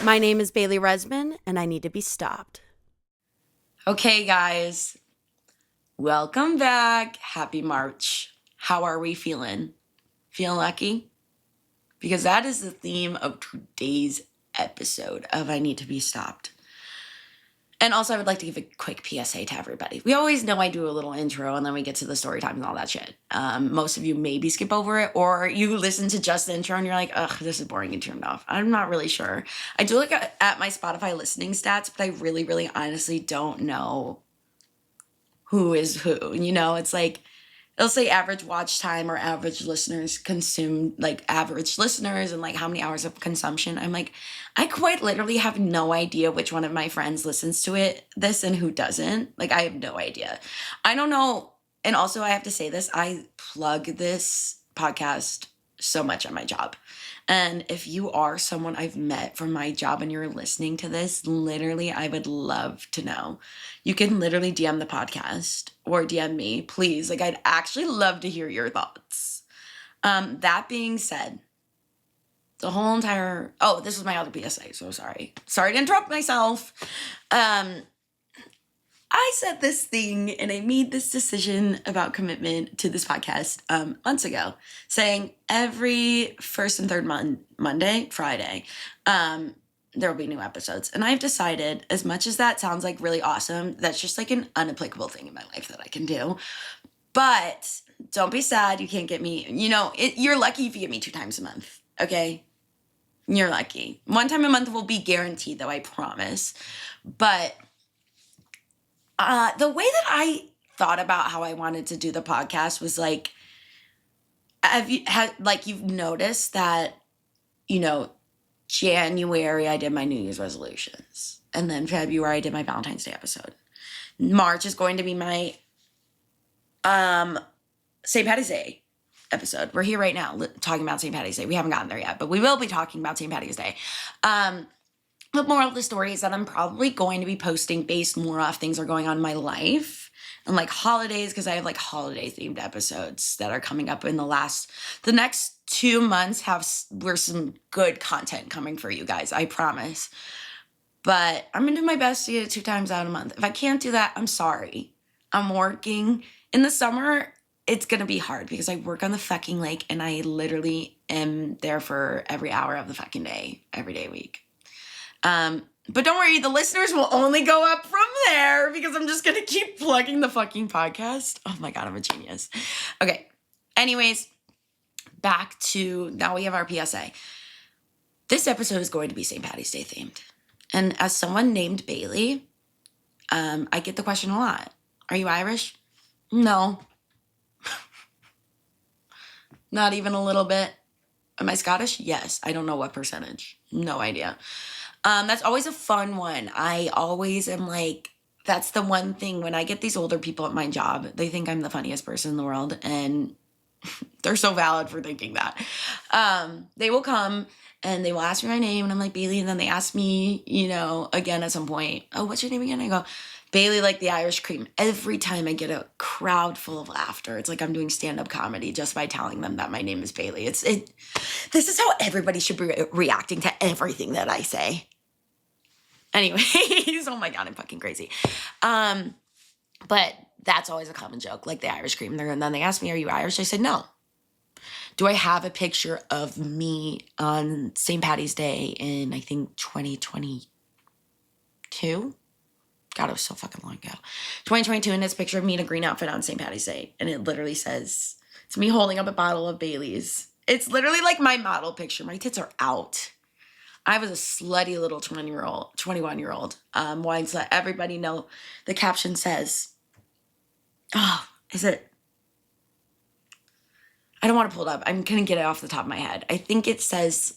My name is Bailey Resman, and I need to be stopped. Okay, guys. Welcome back. Happy March. How are we feeling? Feeling lucky? Because that is the theme of today's episode of I Need to Be Stopped. And also, I would like to give a quick PSA to everybody. We always know I do a little intro and then we get to the story time and all that shit. Most of you maybe skip over it, or you listen to just the intro and you're like, ugh, this is boring and turned off. I'm not really sure. I do look at my Spotify listening stats, but I really honestly don't know who is who. You know, it's like, it'll say average watch time or average listeners consume, like average listeners and like how many hours of consumption. I'm like, I quite literally have no idea which one of my friends listens to this and who doesn't. Like, I have no idea. I don't know. And also I have to say this, I plug this podcast so much at my job. And if you are someone I've met from my job and you're listening to this, literally, I would love to know. You can literally DM the podcast or DM me, please. Like, I'd actually love to hear your thoughts. That being said, this was my other PSA, so sorry. Sorry to interrupt myself. I said this thing and I made this decision about commitment to this podcast months ago, saying every first and third Monday, Friday, there will be new episodes. And I've decided, as much as that sounds like really awesome, that's just like an unapplicable thing in my life that I can do. But don't be sad. You can't get me, you're lucky if you get me 2 times a month, okay? You're lucky. 1 time a month will be guaranteed, though, I promise. But the way that I thought about how I wanted to do the podcast was like, you've noticed that, January I did my New Year's resolutions, and then February I did my Valentine's Day episode. March is going to be my St. Patty's Day episode. We're here right now talking about St. Patty's Day. We haven't gotten there yet, but we will be talking about St. Patty's Day. The moral of the story is that I'm probably going to be posting based more off things that are going on in my life and like holidays, because I have like holiday themed episodes that are coming up in the next 2 months were some good content coming for you guys, I promise. But I'm gonna do my best to get it 2 times out a month. If I can't do that, I'm sorry. I'm working. In the summer, it's gonna be hard because I work on the fucking lake and I literally am there for every hour of the fucking day, every day a week. But don't worry, the listeners will only go up from there because I'm just going to keep plugging the fucking podcast. Oh my God, I'm a genius. Okay. Anyways, back to now we have our PSA. This episode is going to be St. Patty's Day themed. And as someone named Bailey, I get the question a lot. Are you Irish? No. Not even a little bit. Am I Scottish? Yes. I don't know what percentage. No idea. That's always a fun one. I always am like, that's the one thing when I get these older people at my job, they think I'm the funniest person in the world, and they're so valid for thinking that. They will come and they will ask me my name and I'm like, Bailey, and then they ask me, again at some point, oh, what's your name again? I go, Bailey, like the Irish cream. Every time I get a crowd full of laughter, it's like I'm doing stand-up comedy just by telling them that my name is Bailey. This is how everybody should be reacting to everything that I say. Anyways, oh my God, I'm fucking crazy. But that's always a common joke, like the Irish cream. And then they asked me, are you Irish? I said, no. Do I have a picture of me on St. Patty's Day in, I think, 2022? God, it was so fucking long ago. 2022, and it's a picture of me in a green outfit on St. Patty's Day. And it literally says, it's me holding up a bottle of Bailey's. It's literally like my model picture. My tits are out. I was a slutty little 21-year-old wanting to let everybody know. The caption says, I don't want to pull it up. I'm going to get it off the top of my head. I think it says,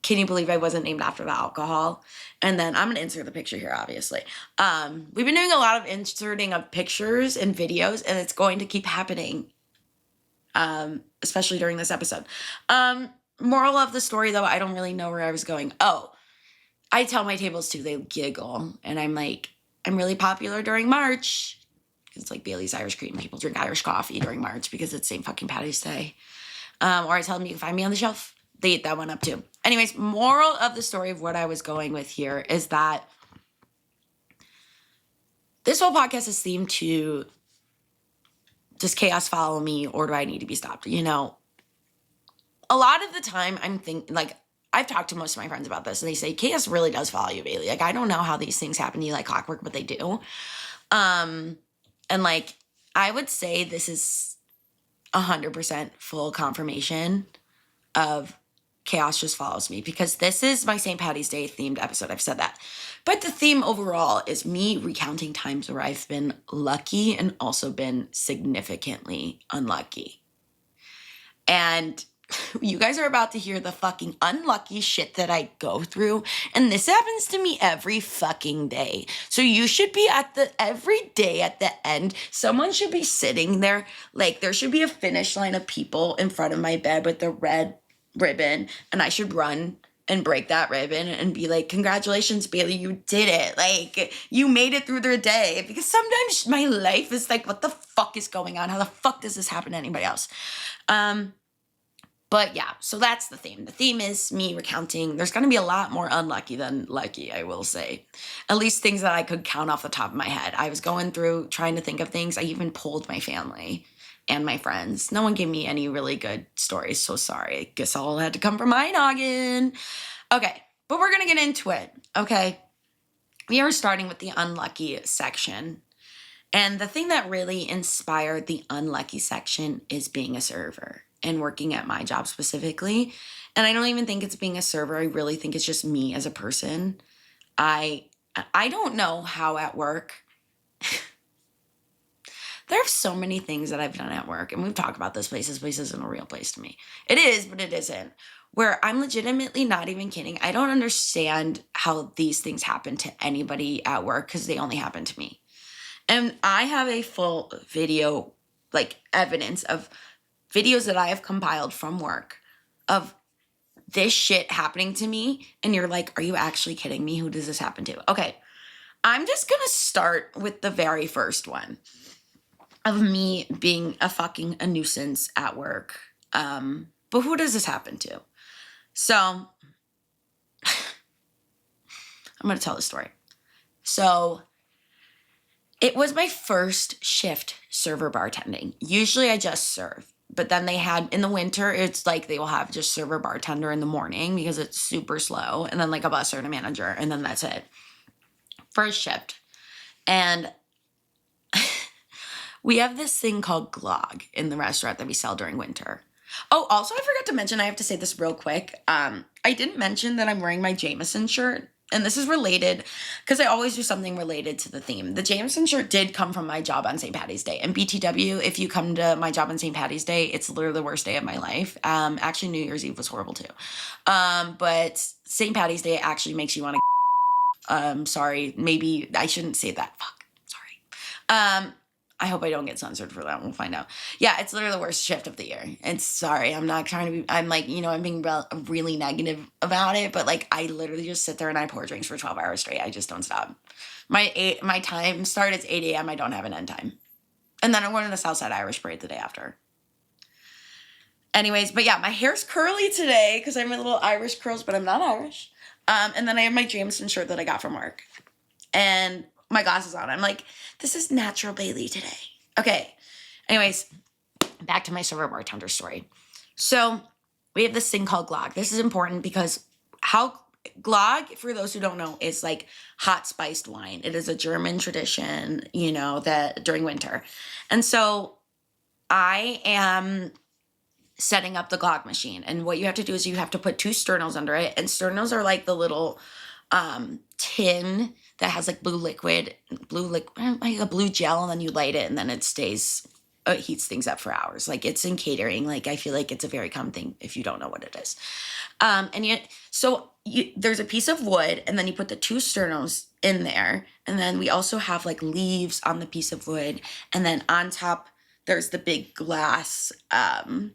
can you believe I wasn't named after the alcohol? And then I'm going to insert the picture here, obviously. We've been doing a lot of inserting of pictures and videos, and it's going to keep happening, especially during this episode. Moral of the story, though, I don't really know where I was going. Oh, I tell my tables too, they giggle. And I'm like, I'm really popular during March. It's like Bailey's Irish cream. People drink Irish coffee during March because it's St. fucking Patty's Day. Or I tell them you can find me on the shelf they ate that one up too. Anyways, moral of the story of what I was going with here is that this whole podcast is themed to, does chaos follow me or do I need to be stopped? You know, a lot of the time I'm thinking, like, I've talked to most of my friends about this and they say chaos really does follow you, Bailey. Like, I don't know how these things happen to you like clockwork, but they do. And like, I would say this is 100% full confirmation of chaos just follows me, because this is my St. Patty's Day themed episode. I've said that. But the theme overall is me recounting times where I've been lucky and also been significantly unlucky. And you guys are about to hear the fucking unlucky shit that I go through. And this happens to me every fucking day. So you should be every day at the end, someone should be sitting there. Like, there should be a finish line of people in front of my bed with the red ribbon. And I should run and break that ribbon and be like, congratulations, Bailey, you did it. Like, you made it through the day. Because sometimes my life is like, what the fuck is going on? How the fuck does this happen to anybody else? But yeah, so that's the theme. The theme is me recounting. There's going to be a lot more unlucky than lucky, I will say. At least things that I could count off the top of my head. I was going through trying to think of things. I even polled my family and my friends. No one gave me any really good stories, so sorry. I guess all had to come from my noggin. Okay, but we're going to get into it, okay? We are starting with the unlucky section. And the thing that really inspired the unlucky section is being a server and working at my job specifically. And I don't even think it's being a server. I really think it's just me as a person. I don't know how at work. There are so many things that I've done at work, and we've talked about this place. This place isn't a real place to me. It is, but it isn't. Where I'm legitimately not even kidding. I don't understand how these things happen to anybody at work because they only happen to me. And I have a full video, like evidence of videos that I have compiled from work of this shit happening to me. And you're like, are you actually kidding me? Who does this happen to? Okay, I'm just going to start with the very first one of me being a nuisance at work. But who does this happen to? So I'm going to tell the story. So it was my first shift server bartending. Usually I just serve. But then they had, in the winter, it's like they will have just server bartender in the morning because it's super slow. And then like a busser and a manager. And then that's it. First shift. And we have this thing called glog in the restaurant that we sell during winter. Oh, also I forgot to mention, I have to say this real quick. I didn't mention that I'm wearing my Jameson shirt. And this is related because I always do something related to the theme. The Jameson shirt did come from my job on St. Patty's Day. And BTW, if you come to my job on St. Patty's Day, it's literally the worst day of my life. Actually, New Year's Eve was horrible too. But St. Patty's Day actually makes you want to... sorry, maybe I shouldn't say that. Fuck, sorry. I hope I don't get censored for that. We'll find out. Yeah, it's literally the worst shift of the year. It's sorry. I'm not trying to be, I'm like, I'm being really negative about it, but like I literally just sit there and I pour drinks for 12 hours straight. I just don't stop. My time start is 8 a.m. I don't have an end time. And then I'm going to the Southside Irish Parade the day after. Anyways, but yeah, my hair's curly today because I'm in little Irish curls, but I'm not Irish. And then I have my Jameson shirt that I got from work. And my glasses on. I'm like, this is natural Bailey today. Okay. Anyways, back to my server bartender story. So we have this thing called glog. This is important because glog, for those who don't know, is like hot spiced wine. It is a German tradition, that during winter. And so I am setting up the glog machine. And what you have to do is you have to put 2 sternos under it. And sternos are like the little tin that has like blue liquid, like a blue gel, and then you light it and then it heats things up for hours. Like it's in catering. Like I feel like it's a very common thing if you don't know what it is. There's a piece of wood and then you put the 2 sternos in there. And then we also have like leaves on the piece of wood. And then on top, there's the big glass, pot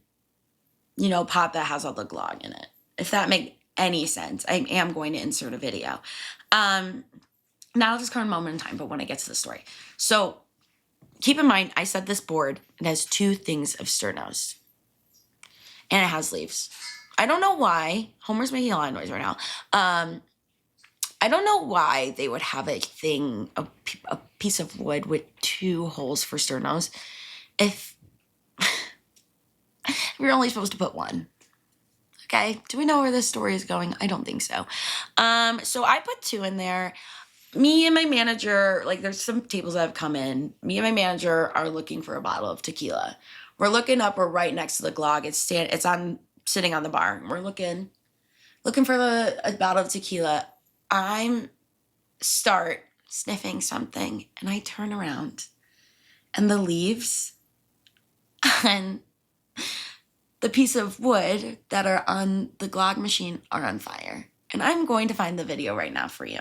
that has all the glog in it. If that makes any sense, I am going to insert a video. Not this current moment in time, but when I get to the story. So keep in mind, I said this board, it has 2 things of sternos. And it has leaves. I don't know why. Homer's making a lot of noise right now. I don't know why they would have a piece of wood with 2 holes for sternos if we're only supposed to put 1. Okay, do we know where this story is going? I don't think so. So I put 2 in there. Me and my manager, like there's some tables that have come in. Me and my manager are looking for a bottle of tequila. We're looking up. We're right next to the glog. It's sitting on the bar. We're looking for a bottle of tequila. I'm start sniffing something, and I turn around, and the leaves and the piece of wood that are on the glog machine are on fire. And I'm going to find the video right now for you.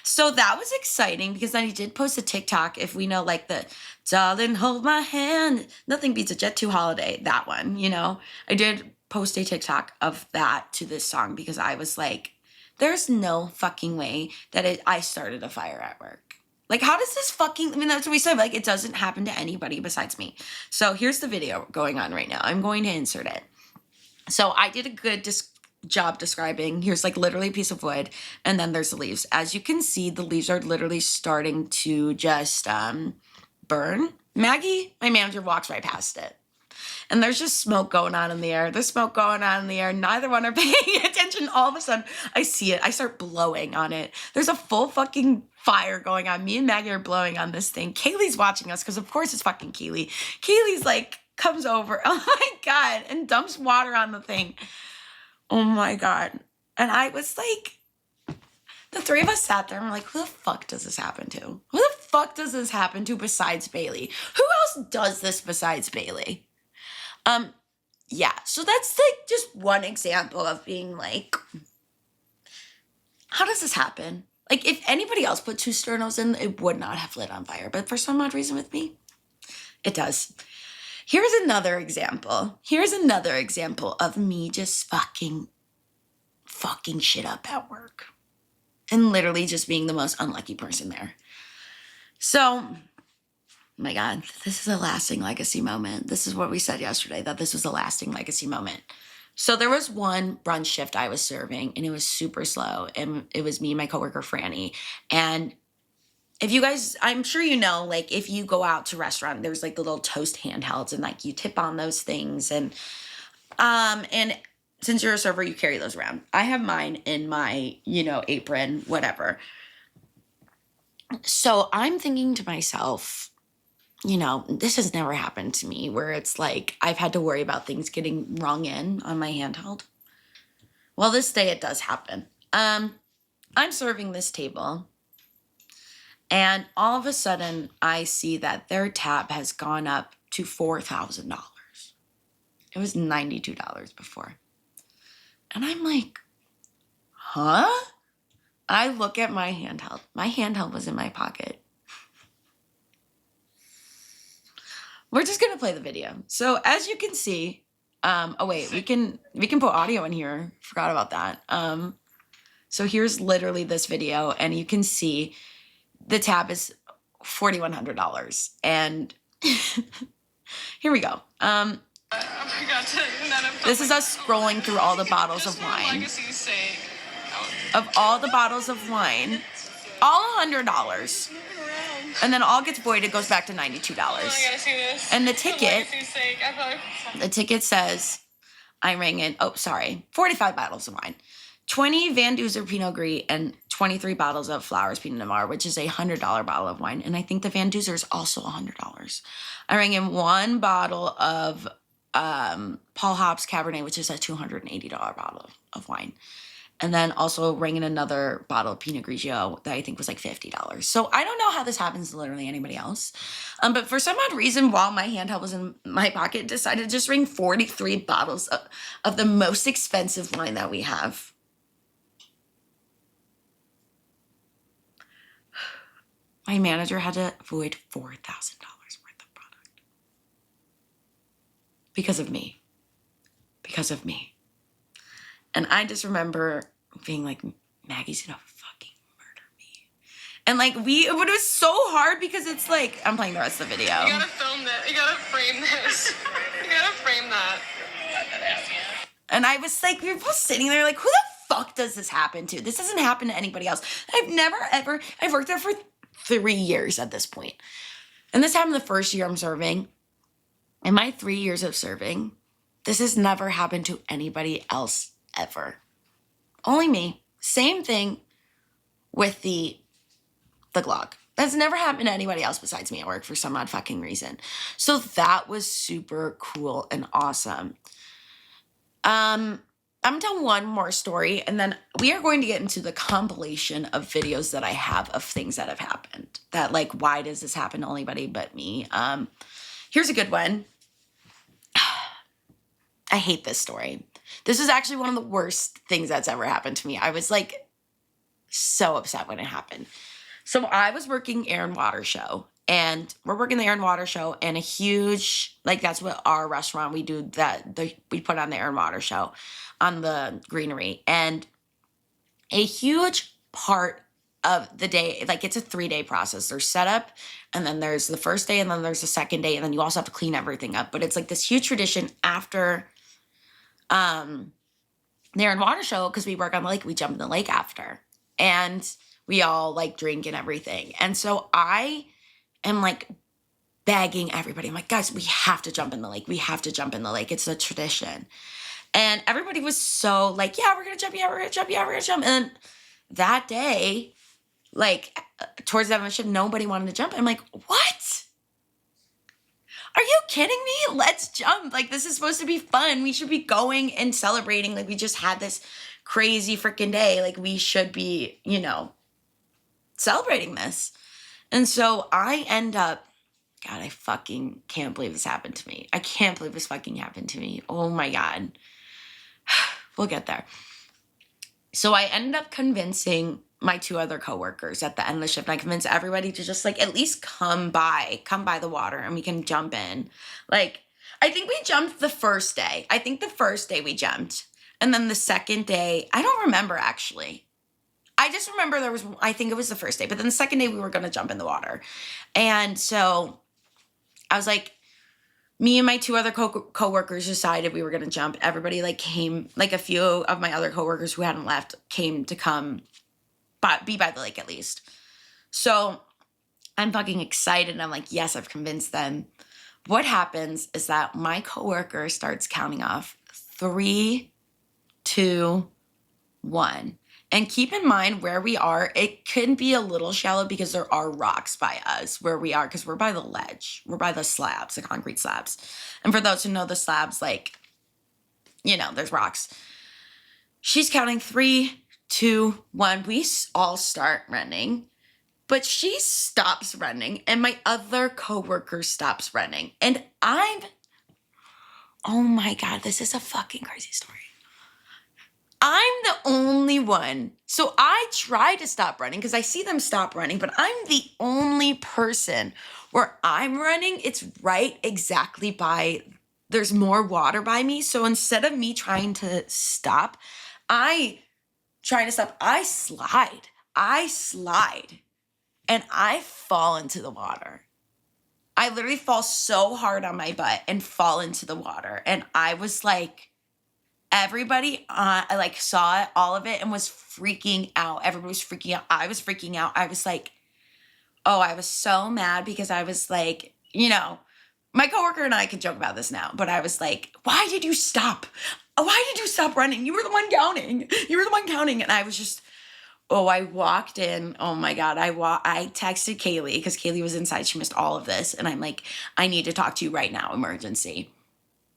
So that was exciting because then he did post a TikTok. If we know like the "Darling, hold my hand, nothing beats a Jet 2 holiday," that one, you know, I did post a TikTok of that to this song because I was like, there's no fucking way that I started a fire at work. Like, how does this fucking, I mean, that's what we said, like, it doesn't happen to anybody besides me. So here's the video going on right now. I'm going to insert it. So I did a good job describing, here's like literally a piece of wood, and then there's the leaves. As you can see, the leaves are literally starting to just burn. Maggie, my manager, walks right past it. And there's just smoke going on in the air. There's smoke going on in the air. Neither one are paying attention. All of a sudden, I see it. I start blowing on it. There's a full fucking fire going on. Me and Maggie are blowing on this thing. Kaylee's watching us because, of course, it's fucking Kaylee. Kaylee's like, comes over. Oh, my God. And dumps water on the thing. Oh, my God. And I was like, the 3 of us sat there and we're like, who the fuck does this happen to? Who the fuck does this happen to besides Bailey? Who else does this besides Bailey? Yeah, so that's like just one example of being like, how does this happen? Like, if anybody else put 2 sternos in, it would not have lit on fire. But for some odd reason with me, it does. Here's another example. Here's another example of me just fucking shit up at work. And literally just being the most unlucky person there. So, oh my God, this is a lasting legacy moment. This is what we said yesterday, that this was a lasting legacy moment. So there was one brunch shift I was serving, and it was super slow. And it was me and my coworker, Franny. And if you guys, I'm sure you know, like if you go out to restaurant, there's like the little toast handhelds, and like you tip on those things. And since you're a server, you carry those around. I have mine in my, apron, whatever. So I'm thinking to myself, this has never happened to me where it's like I've had to worry about things getting rung in on my handheld. Well, this day it does happen. I'm serving this table, and all of a sudden I see that their tab has gone up to $4,000. It was $92 before. And I'm like, huh? I look at my handheld. My handheld was in my pocket. We're just gonna play the video. So as you can see, oh wait, we can put audio in here. Forgot about that. So here's literally this video, and you can see the tab is $4,100. And here we go. This is us scrolling through all the bottles of wine. Of all the bottles of wine, all $100. And then all gets voided, goes back to $92. Oh, I gotta see this. And the ticket says, I rang in, 45 bottles of wine. 20 Van Duzer Pinot Gris and 23 bottles of Flowers Pinot Noir, which is a $100 bottle of wine. And I think the Van Duzer is also $100. I rang in 1 bottle of Paul Hops Cabernet, which is a $280 bottle of wine. And then also rang in another bottle of Pinot Grigio that I think was like $50. So I don't know how this happens to literally anybody else. But for some odd reason, while my handheld was in my pocket, decided to just ring 43 bottles of the most expensive wine that we have. My manager had to void $4,000 worth of product. Because of me. Because of me. And I just remember being like, Maggie's gonna fucking murder me. And like but it was so hard because it's like, I'm playing the rest of the video. You gotta film that. You gotta frame this. You gotta frame that. And I was like, we were both sitting there like, who the fuck does this happen to? This doesn't happen to anybody else. I've worked there for 3 years at this point. And this happened the first year I'm serving. In my 3 years of serving, this has never happened to anybody else ever. Only me. Same thing with the Glock. That's never happened to anybody else besides me at work for some odd fucking reason. So that was super cool and awesome. I'm gonna tell one more story, and then we are going to get into the compilation of videos that I have of things that have happened. That, like, why does this happen to anybody but me? Here's a good one. I hate this story. This is actually one of the worst things that's ever happened to me. I was, like, so upset when it happened. So I was working air and water show, and we're working the air and water show, and a huge, like, that's what our restaurant, we do that, we put on the air and water show on the greenery. And a huge part of the day, like, it's a 3-day process. There's setup, and then there's the first day, and then there's the second day, and then you also have to clean everything up. But it's like this huge tradition after the air and water show, because we work on the lake, we jump in the lake after. And we all, like, drink and everything. And so I am, like, begging everybody. I'm like, guys, we have to jump in the lake. We have to jump in the lake. It's a tradition. And everybody was so like, yeah, we're going to jump. Yeah, we're going to jump. Yeah, we're going to jump. And that day, like, towards the end of the shift, nobody wanted to jump. And I'm like, what? Are you kidding me? Let's jump. Like, this is supposed to be fun. We should be going and celebrating. Like, we just had this crazy freaking day. Like, we should be, you know, celebrating this. And so I end up, God, I fucking can't believe this happened to me. I can't believe this fucking happened to me. Oh my God. We'll get there. So I ended up convincing my 2 other coworkers at the end of the shift. And I convinced everybody to just, like, at least come by the water and we can jump in. Like, I think we jumped the first day. I think the first day we jumped. And then the second day, I don't remember actually. I just remember I think it was the first day, but then the second day we were going to jump in the water. And so I was like, me and my 2 other coworkers decided we were going to jump. Everybody, like, came, like, a few of my other coworkers who hadn't left came to come be by the lake at least. So I'm fucking excited. I'm like, yes, I've convinced them. What happens is that my coworker starts counting off 3, 2, 1. And keep in mind where we are, it could be a little shallow because there are rocks by us where we are, because we're by the ledge. We're by the slabs, the concrete slabs. And for those who know the slabs, like, you know, there's rocks. She's counting 3, 2, 1. We all start running, but she stops running and my other coworker stops running. And oh my God, this is a fucking crazy story. I'm the only one. So I try to stop running because I see them stop running, but I'm the only person where I'm running. It's right exactly there's more water by me. So instead of me trying to stop, I slide. And I fall into the water. I literally fall so hard on my butt and fall into the water. And I was like, everybody, I like saw it, all of it, and was freaking out. Everybody was freaking out. I was freaking out. I was like, oh, I was so mad because I was like, you know, my coworker and I could joke about this now, but I was like, why did you stop? Why did you stop running? You were the one counting. And I was just, I walked in. Oh my God. I texted Kaylee because Kaylee was inside. She missed all of this. And I'm like, I need to talk to you right now. Emergency.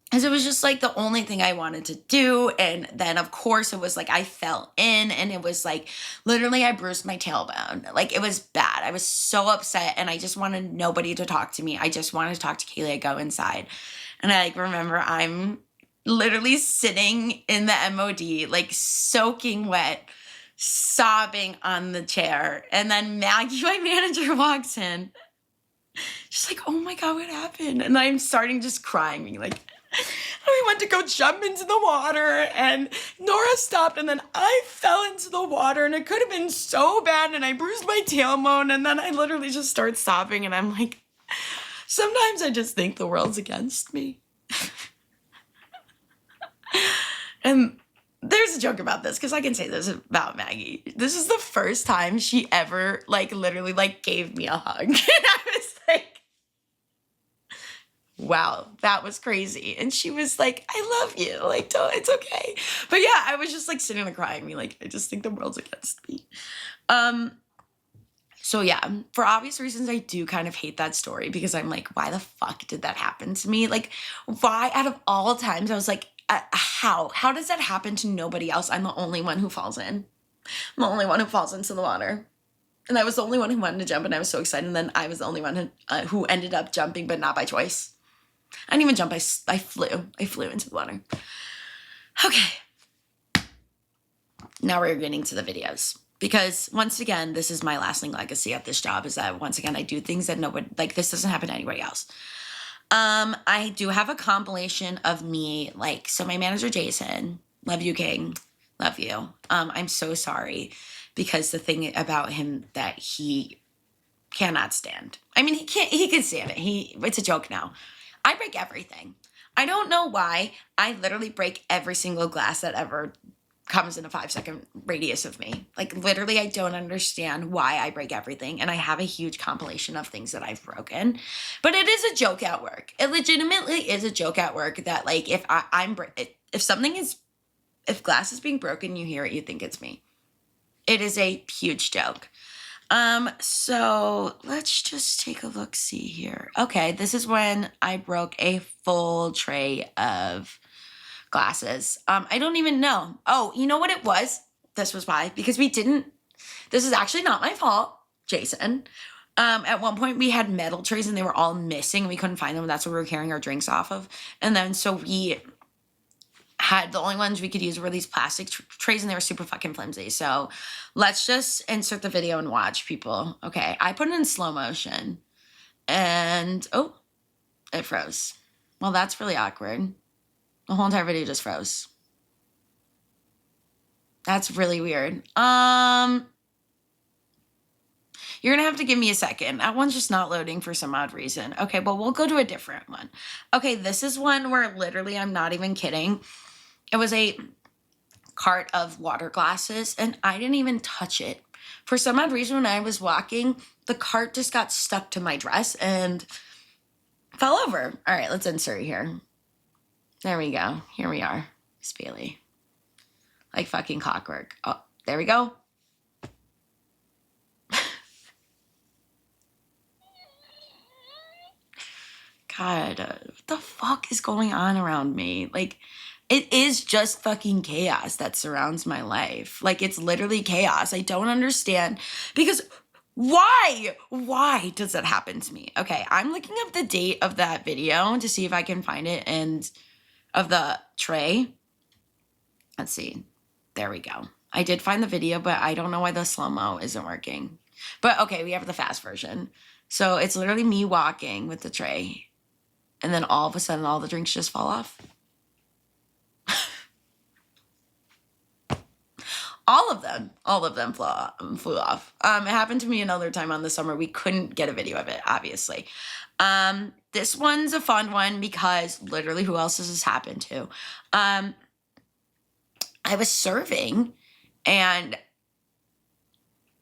Because it was just like the only thing I wanted to do. And then, of course, it was like I fell in and it was like literally I bruised my tailbone. Like it was bad. I was so upset and I just wanted nobody to talk to me. I just wanted to talk to Kaylee. I go inside. And I like remember I'm literally sitting in the MOD, like soaking wet, sobbing on the chair. And then Maggie, my manager, walks in. She's like, oh my God, what happened? And I'm starting just crying, being like, we went to go jump into the water and Nora stopped and then I fell into the water and it could have been so bad and I bruised my tailbone and then I literally just start sobbing and I'm like, sometimes I just think the world's against me. And there's a joke about this because I can say this about Maggie. This is the first time she ever like literally like gave me a hug. And I was like, wow, that was crazy. And she was like, I love you. Like, don't, it's okay. But yeah, I was just like sitting there crying, me like, I just think the world's against me. So yeah, for obvious reasons, I do kind of hate that story because I'm like, why the fuck did that happen to me? Like, why out of all times, I was like, how? How does that happen to nobody else? I'm the only one who falls in. I'm the only one who falls into the water. And I was the only one who wanted to jump, and I was so excited. And then I was the only one who ended up jumping, but not by choice. I didn't even jump. I flew. I flew into the water. Okay. Now we're getting to the videos. Because once again, this is my lasting legacy at this job is that once again, I do things that nobody, like this doesn't happen to anybody else. I do have a compilation of me, like, so my manager, Jason, love you, King, love you. I'm so sorry because the thing about him that he cannot stand. I mean, he can stand it. It's a joke now. I break everything. I don't know why. I literally break every single glass that ever comes in a 5-second radius of me. Like literally, I don't understand why I break everything. And I have a huge compilation of things that I've broken, but it is a joke at work. It legitimately is a joke at work that like, if if glass is being broken, you hear it, you think it's me. It is a huge joke. So let's just take a look, see here. Okay. This is when I broke a full tray of glasses. I don't even know. Oh, you know what it was? This was why, because this is actually not my fault, Jason. At one point we had metal trays and they were all missing. We couldn't find them. That's what we were carrying our drinks off of. And then, so we had, the only ones we could use were these plastic trays and they were super fucking flimsy. So let's just insert the video and watch, people. Okay. I put it in slow motion and, oh, it froze. Well, that's really awkward. The whole entire video just froze. That's really weird. You're gonna have to give me a second. That one's just not loading for some odd reason. Okay, well, we'll go to a different one. Okay, this is one where literally, I'm not even kidding. It was a cart of water glasses and I didn't even touch it. For some odd reason, when I was walking, the cart just got stuck to my dress and fell over. All right, let's insert here. There we go. Here we are. Miss Bailey. Like fucking clockwork. Oh, there we go. God, what the fuck is going on around me? Like, it is just fucking chaos that surrounds my life. Like, it's literally chaos. I don't understand because why? Why does that happen to me? Okay, I'm looking up the date of that video to see if I can find it and of the tray. Let's see. There we go. I did find the video, but I don't know why the slow-mo isn't working. But okay, we have the fast version. So it's literally me walking with the tray. And then all of a sudden, all the drinks just fall off. All of them flew off. It happened to me another time on the summer. We couldn't get a video of it, obviously. This one's a fun one because literally who else does this happen to? I was serving and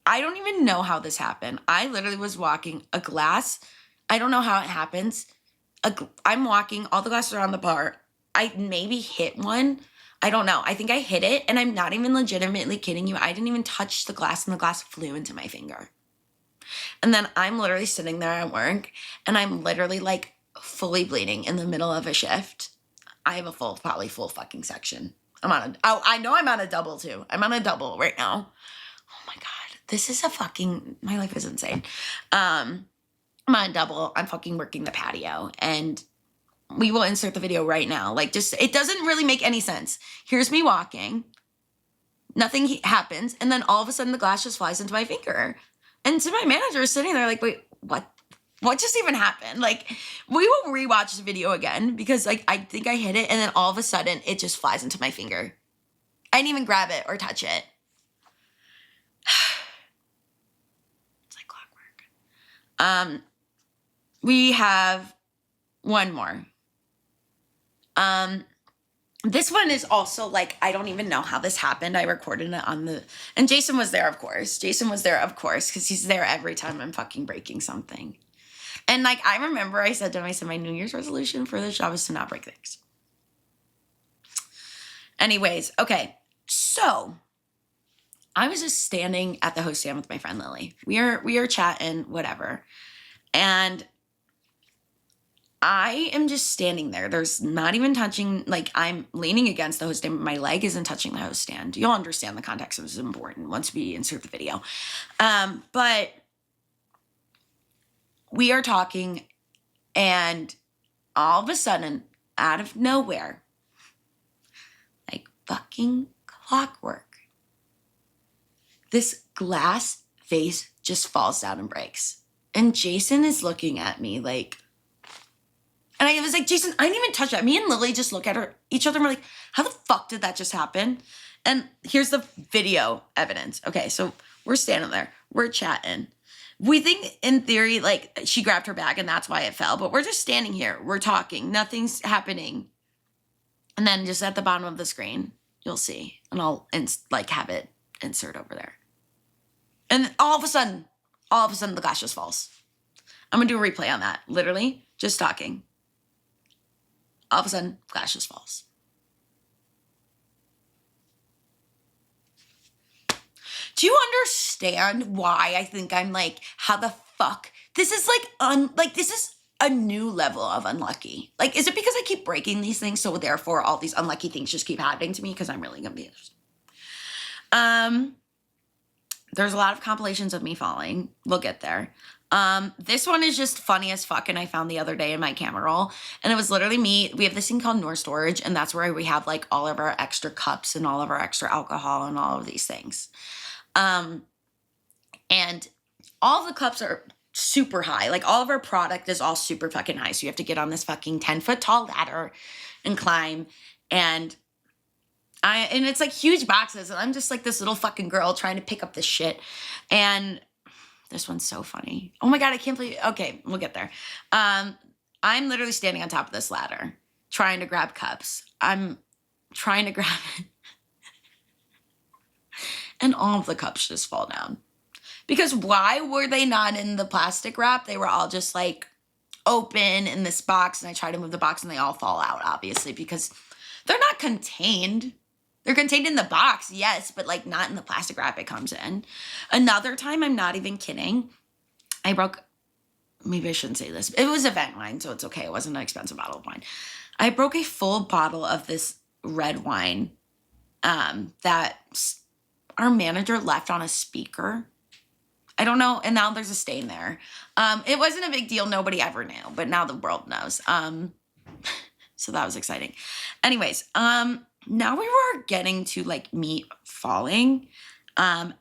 I don't even know how this happened. I literally was walking a glass. I don't know how it happens. I'm walking, all the glasses are on the bar. I maybe hit one. I don't know. I think I hit it and I'm not even legitimately kidding you. I didn't even touch the glass and the glass flew into my finger. And then I'm literally sitting there at work and I'm literally like fully bleeding in the middle of a shift. I have a probably full fucking section. I know I'm on a double too. I'm on a double right now. Oh my God. This is my life is insane. I'm on a double. I'm fucking working the patio and we will insert the video right now. Like it doesn't really make any sense. Here's me walking. Nothing happens. And then all of a sudden the glass just flies into my finger. And so my manager is sitting there like, wait, what? What just even happened? Like, we will rewatch the video again because like, I think I hit it and then all of a sudden it just flies into my finger. I didn't even grab it or touch it. It's like clockwork. We have one more. This one is also like, I don't even know how this happened. I recorded it and Jason was there, of course. Because he's there every time I'm fucking breaking something. And like, I remember I said to him, my New Year's resolution for this job is to not break things. Anyways, okay. So I was just standing at the host stand with my friend Lilly. We are chatting, whatever. And I am just standing there. There's not even touching, like I'm leaning against the host stand, but my leg isn't touching the host stand. You'll understand the context. This is important once we insert the video. But we are talking and all of a sudden, out of nowhere, like fucking clockwork, this glass vase just falls down and breaks. And Jason is looking at me like, and I was like, Jason, I didn't even touch that. Me and Lilly just look at each other and we're like, how the fuck did that just happen? And here's the video evidence. Okay, so we're standing there. We're chatting. We think in theory, like she grabbed her bag and that's why it fell. But we're just standing here. We're talking. Nothing's happening. And then just at the bottom of the screen, you'll see. And I'll like have it insert over there. And all of a sudden, the glass just falls. I'm going to do a replay on that. Literally, just talking. All of a sudden, glass just falls. Do you understand why I think I'm like, how the fuck? This is like, this is a new level of unlucky. Like, is it because I keep breaking these things, so therefore all these unlucky things just keep happening to me? Because I'm really gonna be interested. There's a lot of compilations of me falling. We'll get there. This one is just funny as fuck, and I found the other day in my camera roll, and it was literally me. We have this thing called North Storage, and that's where we have like all of our extra cups and all of our extra alcohol and all of these things. And all the cups are super high. Like all of our product is all super fucking high. So you have to get on this fucking 10-foot tall ladder and climb. And it's like huge boxes. And I'm just like this little fucking girl trying to pick up this shit. And this one's so funny. Oh my God, I can't believe, okay, we'll get there. I'm literally standing on top of this ladder trying to grab cups. I'm trying to grab it. And all of the cups just fall down. Because why were they not in the plastic wrap? They were all just like open in this box. And I try to move the box and they all fall out, obviously, because they're not contained. They're contained in the box, yes, but like not in the plastic wrap it comes in. Another time, I'm not even kidding, I broke, maybe I shouldn't say this. It was event wine, so it's okay. It wasn't an expensive bottle of wine. I broke a full bottle of this red wine that our manager left on a speaker. I don't know. And now there's a stain there. It wasn't a big deal. Nobody ever knew, but now the world knows. So that was exciting. Anyways, now we were getting to like me falling. I'm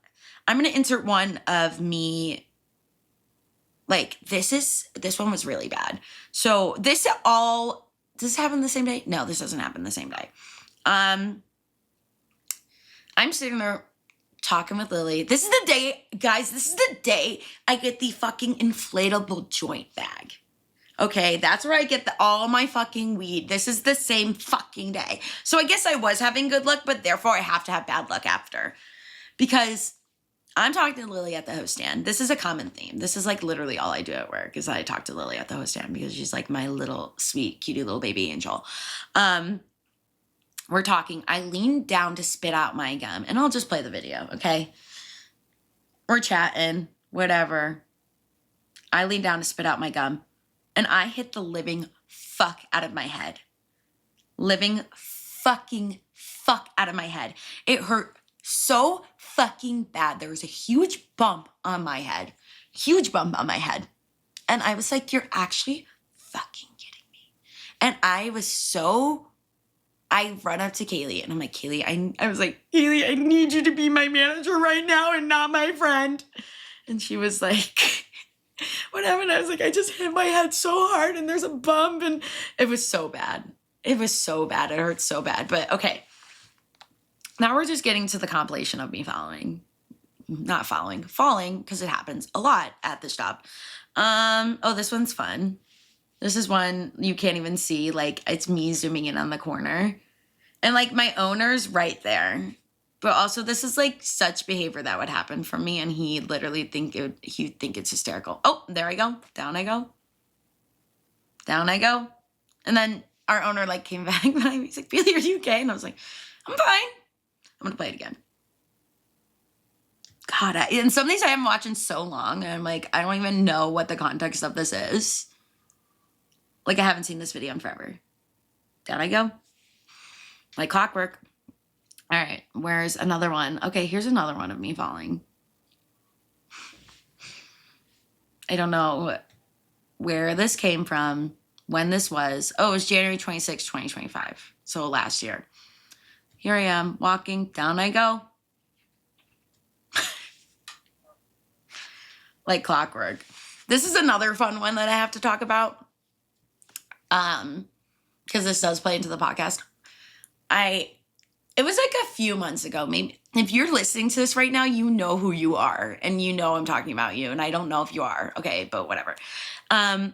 going to insert one of me. Like this one was really bad. So does this happen the same day? No, this doesn't happen the same day. I'm sitting there talking with Lilly. This is the day, guys, this is the day I get the fucking inflatable joint bag. Okay, that's where I get all my fucking weed. This is the same fucking day. So I guess I was having good luck, but therefore I have to have bad luck after. Because I'm talking to Lilly at the host stand. This is a common theme. This is like literally all I do at work is I talk to Lilly at the host stand because she's like my little sweet, cutie little baby angel. We're talking. I leaned down to spit out my gum, and I'll just play the video, okay? We're chatting, whatever. I leaned down to spit out my gum, and I hit the living fuck out of my head. Living fucking fuck out of my head. It hurt so fucking bad. There was a huge bump on my head. Huge bump on my head. And I was like, you're actually fucking kidding me. And I run up to Kaylee and I'm like, Kaylee, I was like, Kaylee, I need you to be my manager right now and not my friend. And she was like, what happened? I was like, I just hit my head so hard and there's a bump and it was so bad. It was so bad. It hurt so bad. But okay. Now we're just getting to the compilation of me falling because it happens a lot at this job. Oh, this one's fun. This is one you can't even see. Like, it's me zooming in on the corner. And like my owner's right there. But also this is like such behavior that would happen from me. And he'd literally he'd think it's hysterical. Oh, there I go. Down I go. Down I go. And then our owner like came back behind me. He's like, Bailey, are you okay? And I was like, I'm fine. I'm going to play it again. God, and some days I haven't watched in so long. And I'm like, I don't even know what the context of this is. Like I haven't seen this video in forever. Down I go. Like clockwork. All right, where's another one? Okay, here's another one of me falling. I don't know where this came from, when this was. Oh, it was January 26, 2025. So last year. Here I am walking, down I go. Like clockwork. This is another fun one that I have to talk about. Because this does play into the podcast. It was like a few months ago, maybe. If you're listening to this right now, you know who you are. And you know I'm talking about you. And I don't know if you are. Okay, but whatever. I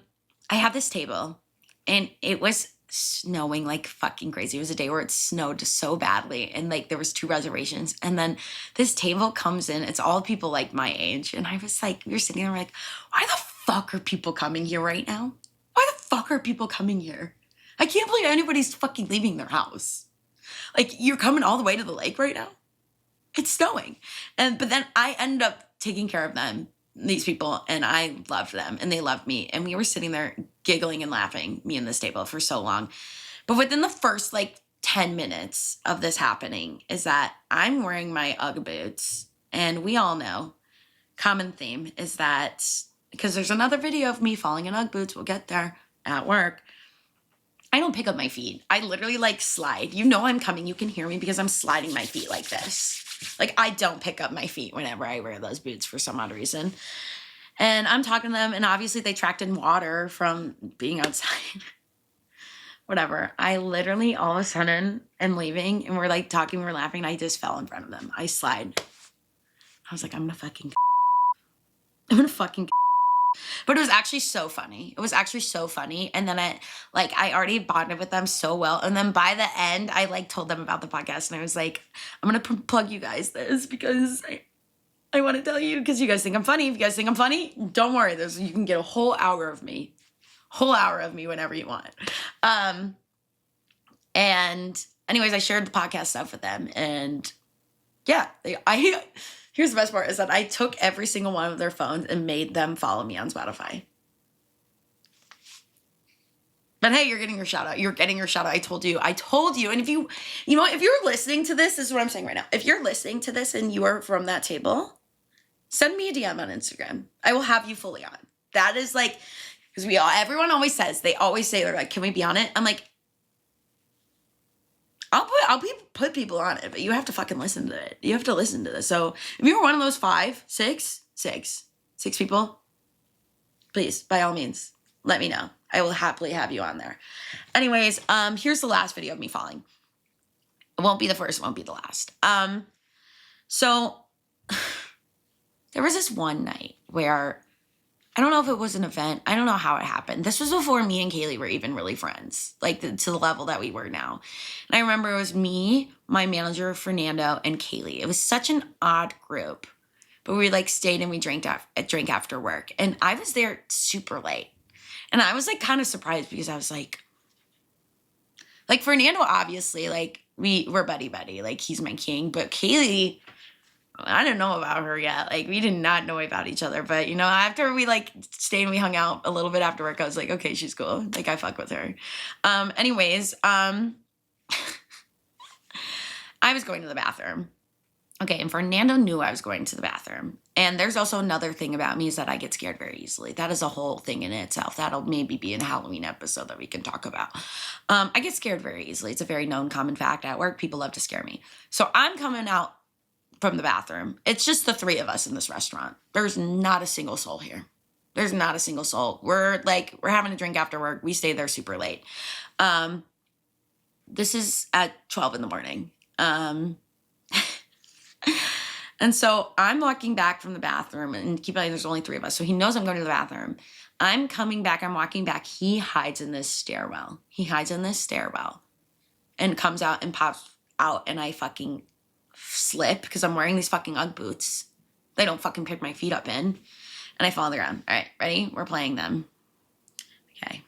have this table. And it was snowing like fucking crazy. It was a day where it snowed so badly. And like there was 2 reservations. And then this table comes in. It's all people like my age. And I was like, we were sitting there like, why the fuck are people coming here right now? Why the fuck are people coming here? I can't believe anybody's fucking leaving their house. Like, you're coming all the way to the lake right now? It's snowing. But then I ended up taking care of them, these people, and I loved them, and they loved me. And we were sitting there giggling and laughing, me and this table, for so long. But within the first, 10 minutes of this happening is that I'm wearing my Ugg boots. And we all know, common theme is that, because there's another video of me falling in Ugg boots, we'll get there, at work. I don't pick up my feet. I literally slide. You know I'm coming. You can hear me because I'm sliding my feet like this. I don't pick up my feet whenever I wear those boots for some odd reason. And I'm talking to them, and obviously they tracked in water from being outside. Whatever. I literally all of a sudden am leaving, and we're talking, we're laughing, and I just fell in front of them. I slide. I was like, I'm gonna fucking But it was actually so funny. It was actually so funny. And then I already bonded with them so well. And then by the end, I told them about the podcast, and I was like, I'm going to plug you guys this because I want to tell you, because you guys think I'm funny. If you guys think I'm funny, don't worry. You can get a whole hour of me whenever you want. And anyways, I shared the podcast stuff with them, and yeah, here's the best part is that I took every single one of their phones and made them follow me on Spotify. But hey, you're getting your shout out. You're getting your shout out. I told you. And if you know what, if you're listening to this is what I'm saying right now. If you're listening to this and you are from that table, send me a DM on Instagram. I will have you fully on. That is because everyone always says, they're like, can we be on it? I'm like, I'll put people on it, but you have to fucking listen to it. You have to listen to this. So if you were one of those 6 people, please, by all means, let me know. I will happily have you on there. Anyways, here's the last video of me falling. It won't be the first, it won't be the last. So there was this one night where I don't know if it was an event. I don't know how it happened. This was before me and Kaylee were even really friends, to the level that we were now. And I remember it was me, my manager, Fernando, and Kaylee. It was such an odd group, but we stayed and we drank after work. And I was there super late. And I was kind of surprised because I was like Fernando, obviously, we're buddy. He's my king. But Kaylee, I didn't know about her yet. We did not know about each other. But, after we, stayed and we hung out a little bit after work, I was like, okay, she's cool. I fuck with her. Anyways, I was going to the bathroom. Okay, and Fernando knew I was going to the bathroom. And there's also another thing about me is that I get scared very easily. That is a whole thing in itself. That'll maybe be in a Halloween episode that we can talk about. I get scared very easily. It's a very known common fact at work. People love to scare me. So I'm coming out from the bathroom. It's just the 3 of us in this restaurant. There's not a single soul here. There's not a single soul. We're having a drink after work. We stay there super late. This is at 12 in the morning. And so I'm walking back from the bathroom, and keep in mind there's only 3 of us. So he knows I'm going to the bathroom. I'm coming back. I'm walking back. He hides in this stairwell. and comes out and pops out, and I fucking slip because I'm wearing these fucking Ugg boots. They don't fucking pick my feet up in. And I fall on the ground. All right, ready? We're playing them. Okay.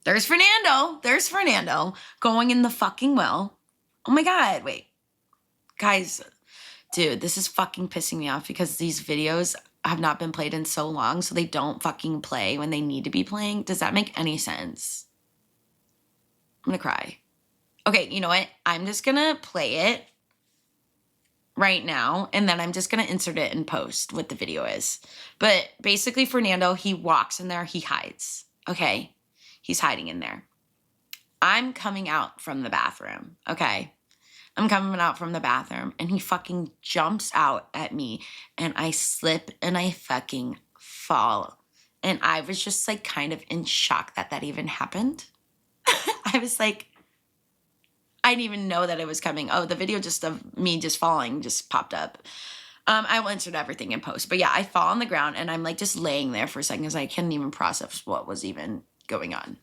There's Fernando going in the fucking well. Oh my God, wait. Guys, dude, this is fucking pissing me off because these videos have not been played in so long, so they don't fucking play when they need to be playing. Does that make any sense? I'm gonna cry. Okay, you know what? I'm just gonna play it right now, and then I'm just gonna insert it in post what the video is. But basically, Fernando, he walks in there, he hides. Okay, he's hiding in there. I'm coming out from the bathroom. Okay, I'm coming out from the bathroom, and he fucking jumps out at me, and I slip and I fucking fall. And I was just like kind of in shock that that even happened. I was like, I didn't even know that it was coming. Oh, the video just of me just falling just popped up. I will insert everything in post. But yeah, I fall on the ground and I'm like just laying there for a second because I couldn't even process what was even going on.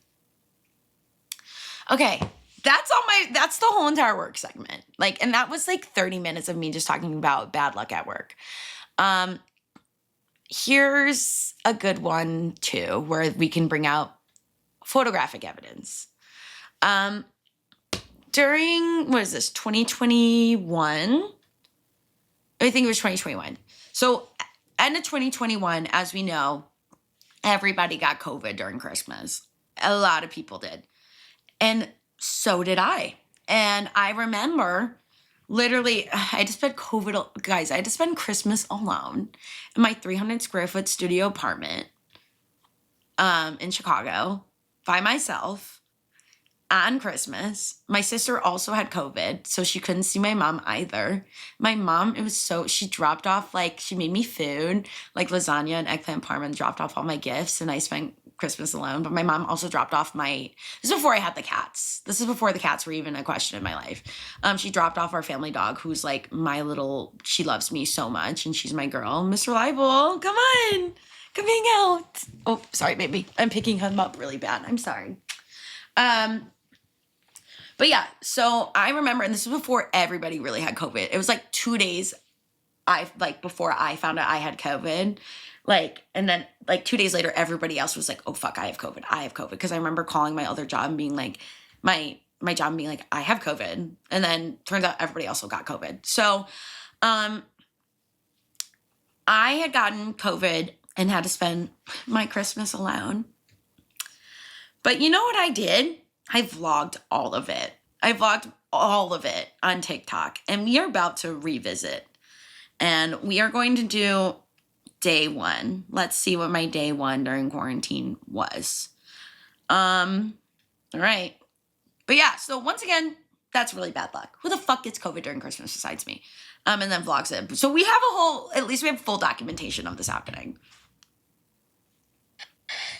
Okay, that's the whole entire work segment. Like, and that was like 30 minutes of me just talking about bad luck at work. Here's a good one too, where we can bring out photographic evidence. During, what is this, 2021? I think it was 2021. So, end of 2021, as we know, everybody got COVID during Christmas. A lot of people did. And so did I. And I remember literally, I had to spend guys, I had to spend Christmas alone in my 300 square foot studio apartment in Chicago by myself. On Christmas. My sister also had COVID, so she couldn't see my mom either. My mom, she dropped off, like, she made me food, like lasagna and eggplant parma, and dropped off all my gifts, and I spent Christmas alone. But my mom also dropped off this is before I had the cats. This is before the cats were even a question in my life. She dropped off our family dog, who's like she loves me so much, and she's my girl. Miss Reliable, come on. Come hang out. Oh, sorry, baby. I'm picking him up really bad. I'm sorry. But yeah, so I remember, and this was before everybody really had COVID. It was like 2 days before I found out I had COVID. And then 2 days later, everybody else was like, oh, fuck, I have COVID. Because I remember calling my other job and being like, my job being like, I have COVID. And then turns out everybody also got COVID. So I had gotten COVID and had to spend my Christmas alone. But you know what I did? I vlogged all of it. On TikTok. And we are about to revisit. And we are going to do day one. Let's see what my day one during quarantine was. All right. But yeah, so once again, that's really bad luck. Who the fuck gets COVID during Christmas besides me? And then vlogs it. So we have at least we have full documentation of this happening.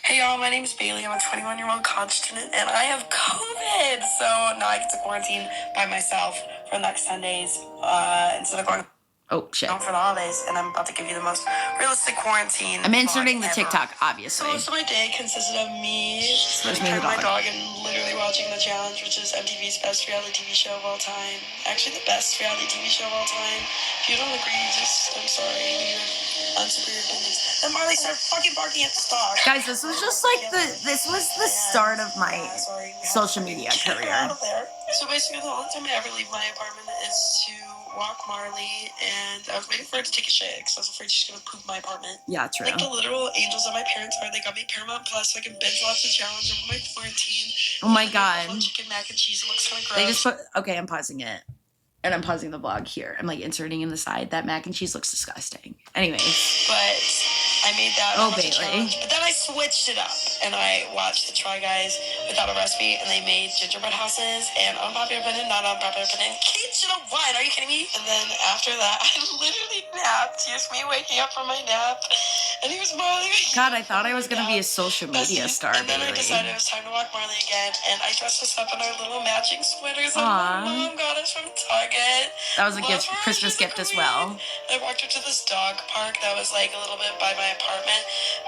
Hey y'all, my name is Bailey. I'm a 21-year-old college student and I have COVID. So now I get to quarantine by myself for the next 10 days instead of going home for the holidays. And I'm about to give you the most realistic quarantine. I'm inserting the TikTok, obviously. So most of my day consisted of me taking care of my dog and literally watching The Challenge, which is MTV's best reality TV show of all time. Actually, the best reality TV show of all time. If you don't agree, I'm sorry. Your unsuperior opinions. And Marley started fucking barking at the dog. Guys, this was just the start of my social media career. Out of there. So basically, the only time I ever leave my apartment is to walk Marley, and I was waiting for her to take a shit because I was afraid she's gonna poop my apartment. Yeah, true. Like the literal angels that my parents are. They got me Paramount Plus so I can binge watch The Challenge over my quarantine. Oh my god. Chicken mac and cheese. It looks kind of gross. Okay, I'm pausing it. And I'm pausing the vlog here. I'm inserting in the side. That mac and cheese looks disgusting. Anyways. But I made that. Oh, Bailey. But then I switched it up and I watched the Try Guys without a recipe, and they made gingerbread houses and unpopular opinion, not unpopular opinion. Kate should have won. Are you kidding me? And then after that, I literally napped. Just me waking up from my nap. And he was Marley. God, I thought I was going to be a social media star, And then Bailey. I decided it was time to walk Marley again, and I dressed us up in our little matching sweaters that my mom got us from Target. That was a Christmas gift as well. I walked her to this dog park that was a little bit by my apartment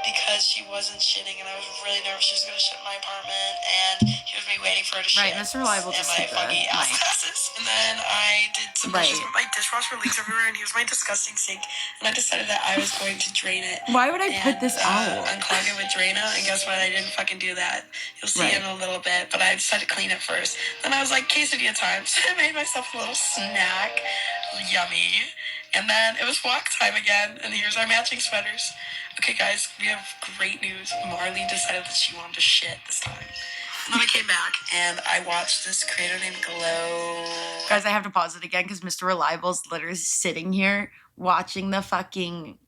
because she wasn't shitting, and I was really nervous she was going to shit in my apartment, and here's me waiting for her to shit. Right, Mr. Reliable in just my took the foggy ass mic. glasses. And then I did some Right. dishes, but my dishwasher leaks everywhere, and here's my disgusting sink, and I decided that I was going to drain it. Why would I put this out? Unclog it with Drano, and guess what? I didn't fucking do that. You'll see in a little bit, but I decided to clean it first. Then I was like, quesadilla time, so I made myself a little snack. Yummy. And then it was walk time again, and here's our matching sweaters. Okay, guys, we have great news. Marley decided that she wanted to shit this time. And then I came back, and I watched this creator named Glow. Guys, I have to pause it again because Mr. Reliable's literally sitting here watching the fucking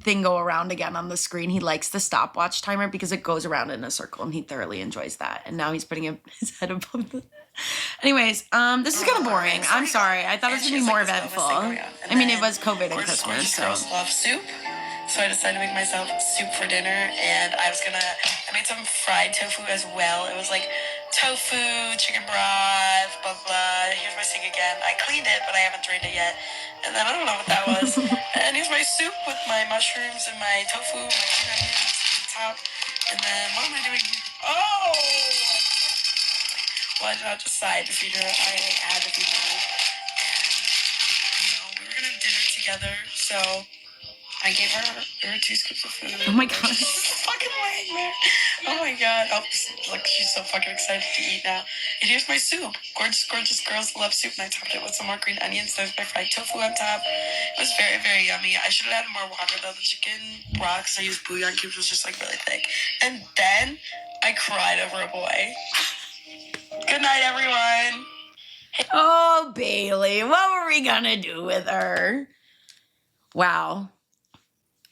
thing go around again on the screen. He likes the stopwatch timer because it goes around in a circle, and he thoroughly enjoys that. And now he's putting his head above the... Anyways, this is kind of boring. I'm sorry. I thought it was going to be more eventful. I mean, it was COVID and Christmas, so... Girls love soup. So I decided to make myself soup for dinner, and I made some fried tofu as well. It was like tofu, chicken broth, blah, blah. Here's my sink again. I cleaned it, but I haven't drained it yet. And then I don't know what that was. And here's my soup with my mushrooms and my tofu, my green onions on top. And then what am I doing here? Oh! Well, I did not decide to feed her. I had to feed her. And, we were going to have dinner together, so... I gave her 2 scoops of food. Oh my god. Fucking nightmare. Oh my god. Oh, look, she's so fucking excited to eat now. And here's my soup. Gorgeous, gorgeous girls love soup. And I topped it with some more green onions. There's my fried tofu on top. It was very, very yummy. I should have had more water though. The chicken broth, because I used bouillon cubes, was just like really thick. And then I cried over a boy. Good night, everyone. Oh, Bailey, what were we gonna do with her? Wow.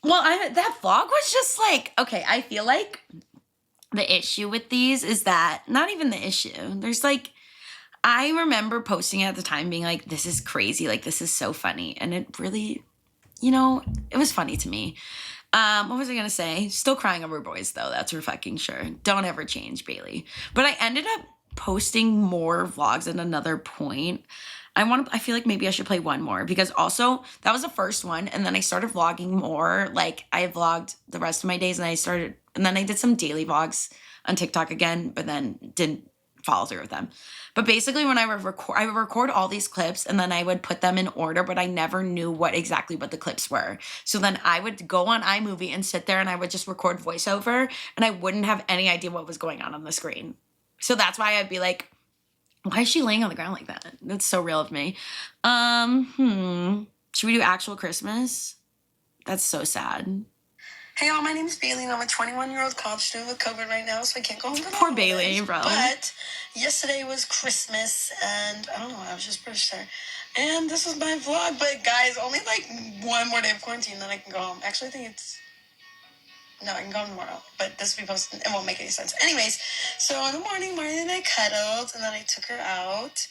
Well, that vlog was just like, okay, I feel like the issue with these is that, not even the issue. There's like, I remember posting at the time being like, this is crazy. Like, this is so funny. And it really, it was funny to me. What was I going to say? Still crying over boys, though. That's for fucking sure. Don't ever change, Bailey. But I ended up posting more vlogs at another point. I feel like maybe I should play one more because also that was the first one. And then I started vlogging more. Like I vlogged the rest of my days and then I did some daily vlogs on TikTok again, but then didn't follow through with them. But basically when I would record all these clips and then I would put them in order, but I never knew what the clips were. So then I would go on iMovie and sit there and I would just record voiceover and I wouldn't have any idea what was going on the screen. So that's why I'd be like, why is she laying on the ground like that? That's so real of me. Should we do actual Christmas? That's so sad. Hey y'all, my name is Bailey and I'm a 21-year-old college student with COVID right now, so I can't go home to the Poor holidays. Bailey, bro. But yesterday was Christmas and I don't know, I was just British there. And this was my vlog, but guys, only like one more day of quarantine, then I can go home. Actually, I think no, I can go tomorrow, but this will be posted. It won't make any sense. Anyways, so in the morning, Marley and I cuddled, and then I took her out.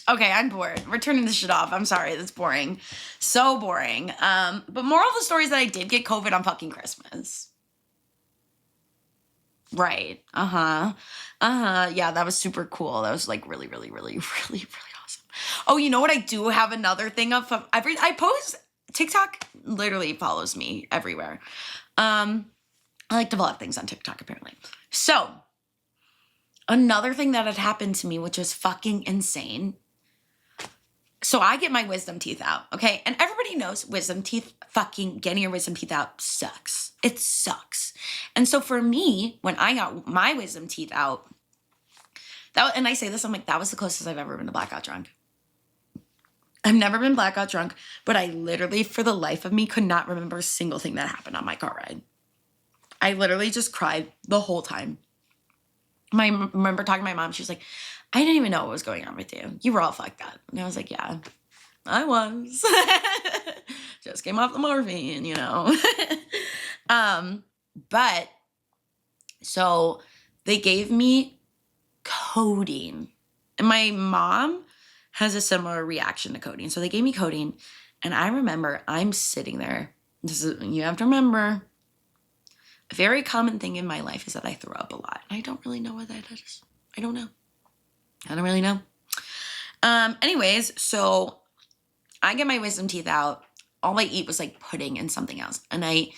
Okay, I'm bored. We're turning this shit off. I'm sorry. That's boring. So boring. But moral of the story is that I did get COVID on fucking Christmas. Right. Yeah, that was super cool. That was like really, really, really, really, really awesome. Oh, you know what? I do have another thing of I post TikTok literally follows me everywhere. I like to vlog things on TikTok, apparently. So, another thing that had happened to me, which was fucking insane. So, I get my wisdom teeth out, okay? And everybody knows wisdom teeth, fucking getting your wisdom teeth out sucks. It sucks. And so, for me, when I got my wisdom teeth out, and I say this, I'm like, that was the closest I've ever been to blackout drunk. I've never been blackout drunk, but I literally, for the life of me, could not remember a single thing that happened on my car ride. I literally just cried the whole time. I remember talking to my mom. She was like, I didn't even know what was going on with you. You were all fucked up. And I was like, yeah, I was. Just came off the morphine, But, so they gave me codeine. And my mom has a similar reaction to codeine. So they gave me codeine. And I remember I'm sitting there. You have to remember, a very common thing in my life is that I throw up a lot. I don't really know what that is. I don't really know. Anyways, so I get my wisdom teeth out. All I eat was like pudding and something else. And I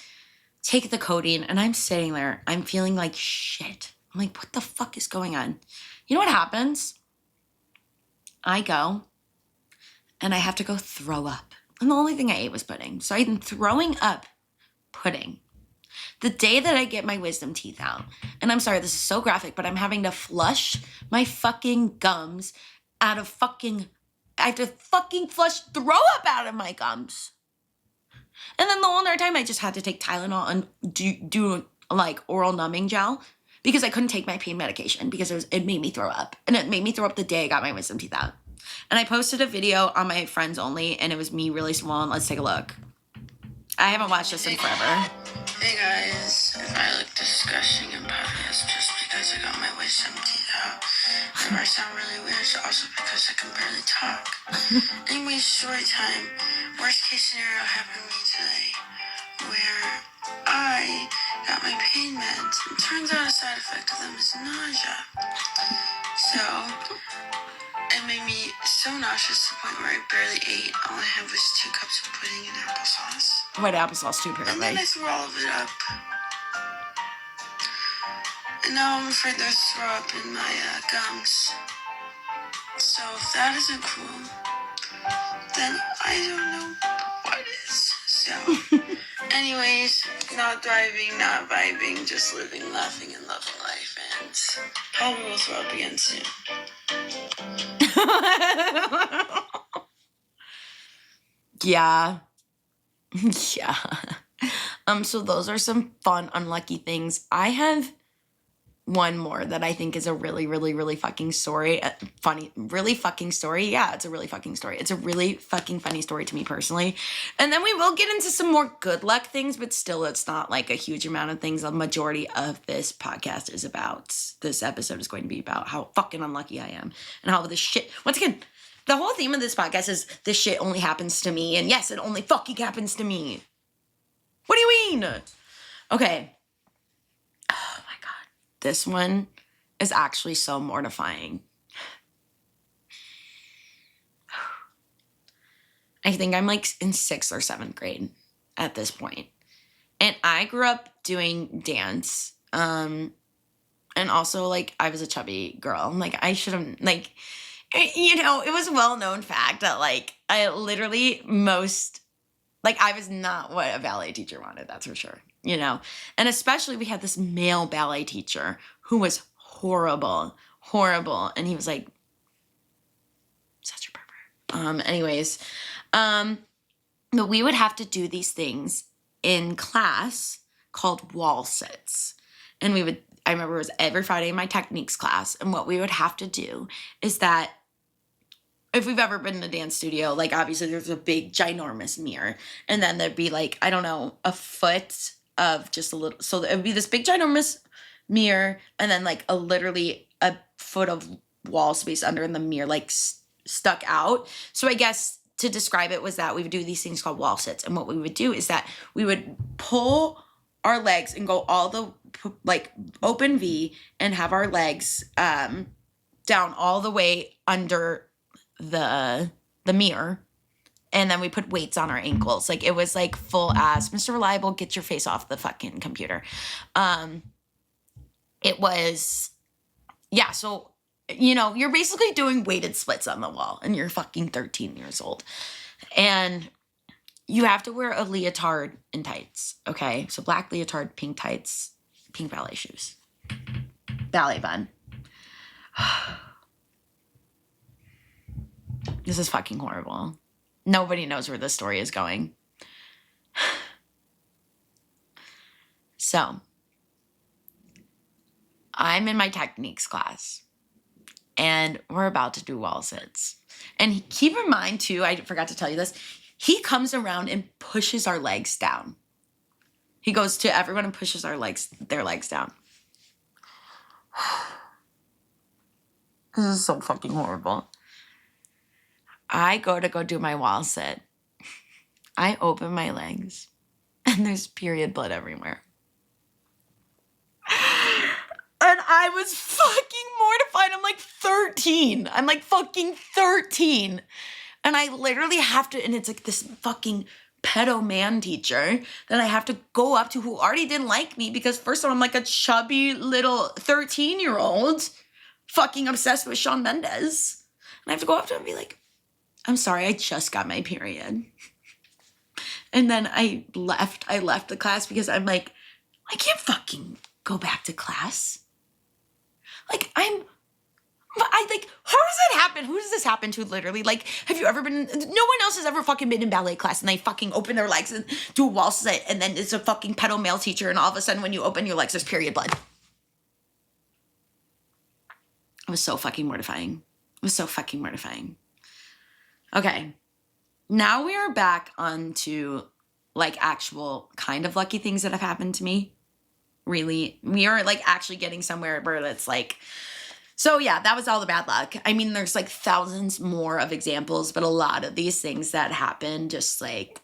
take the codeine, and I'm sitting there. I'm feeling like shit. I'm like, what the fuck is going on? You know what happens? I go, and I have to go throw up. And the only thing I ate was pudding. So I'm throwing up pudding. The day that I get my wisdom teeth out, and I'm sorry, this is so graphic, but I'm having to flush my fucking gums out of fucking, I have to fucking flush throw up out of my gums. And then the whole entire time I just had to take Tylenol and do like oral numbing gel because I couldn't take my pain medication because it made me throw up. And it made me throw up the day I got my wisdom teeth out. And I posted a video on my friends only, and it was me really swollen. Let's take a look. I haven't watched this in forever. Hey guys, if I look disgusting in public, it's just because I got my wisdom teeth out. If I sound really weird, it's also because I can barely talk. Anyways, story time. Worst case scenario happened to me today, where I got my pain meds, and turns out a side effect of them is nausea. So, it made me so nauseous to the point where I barely ate. All I had was 2 cups of pudding and applesauce. White applesauce too, And apparently. then I threw all of it up. And now I'm afraid there's throw up in my gums. So if that isn't cool, then I don't know what is. So, anyways, not thriving, not vibing, just living, laughing, and loving life. And probably will throw up again soon. Yeah. Yeah. So those are some fun, unlucky things. I have one more that I think is a really, really, really fucking story. Really fucking story. Yeah, it's a really fucking story. It's a really fucking funny story to me personally. And then we will get into some more good luck things, but still it's not like a huge amount of things. The majority of this podcast is about, this episode is going to be about how fucking unlucky I am and how this shit, once again, the whole theme of this podcast is this shit only happens to me. And yes, it only fucking happens to me. What do you mean? Okay. Oh my God. This one is actually so mortifying. I think I'm like in 6th or 7th grade at this point. And I grew up doing dance. And also like I was a chubby girl. Like I should have like, you know, it was a well-known fact that like I literally I was not what a ballet teacher wanted, that's for sure, you know? And especially we had this male ballet teacher who was horrible. And he was like, such a pervert. But we would have to do these things in class called wall sits. And I remember it was every Friday in my techniques class. And what we would have to do is that if we've ever been in a dance studio, like obviously there's a big ginormous mirror, and then there'd be like, I don't know, a foot of just a little, so it would be this big ginormous mirror, and then like literally a foot of wall space under in the mirror, like stuck out. So I guess to describe it was that we would do these things called wall sits, and what we would do is that we would pull our legs and go all the like open V and have our legs down all the way under the mirror, and then we put weights on our ankles. Like it was like full ass Mr. Reliable, get your face off the fucking computer. It was, yeah, so you know, you're basically doing weighted splits on the wall and you're fucking 13 years old. And you have to wear a leotard and tights, okay? So black leotard, pink tights, pink ballet shoes. Ballet bun. This is fucking horrible. Nobody knows where this story is going. So, I'm in my techniques class, and we're about to do wall sits. And keep in mind, too, I forgot to tell you this, he comes around and pushes our legs down. He goes to everyone and pushes their legs down. This is so fucking horrible. I go do my wall sit. I open my legs, and there's period blood everywhere. And I was fucking mortified. I'm like 13. I'm like fucking 13. And I literally have to, and it's like this fucking pedo man teacher that I have to go up to who already didn't like me because first of all, I'm like a chubby little 13-year-old fucking obsessed with Shawn Mendes. And I have to go up to him and be like, I'm sorry, I just got my period. And then I left the class because I'm like, I can't fucking go back to class. Like, how does that happen? Who does this happen to literally? Like, have you ever been, no one else has ever fucking been in ballet class and they fucking open their legs and do a wall sit and then it's a fucking pedo male teacher and all of a sudden when you open your legs, there's period blood. It was so fucking mortifying. Okay. Now we are back onto like actual kind of lucky things that have happened to me. Really, we are like actually getting somewhere where it's like, so yeah, that was all the bad luck. I mean, there's like thousands more of examples, but a lot of these things that happen just like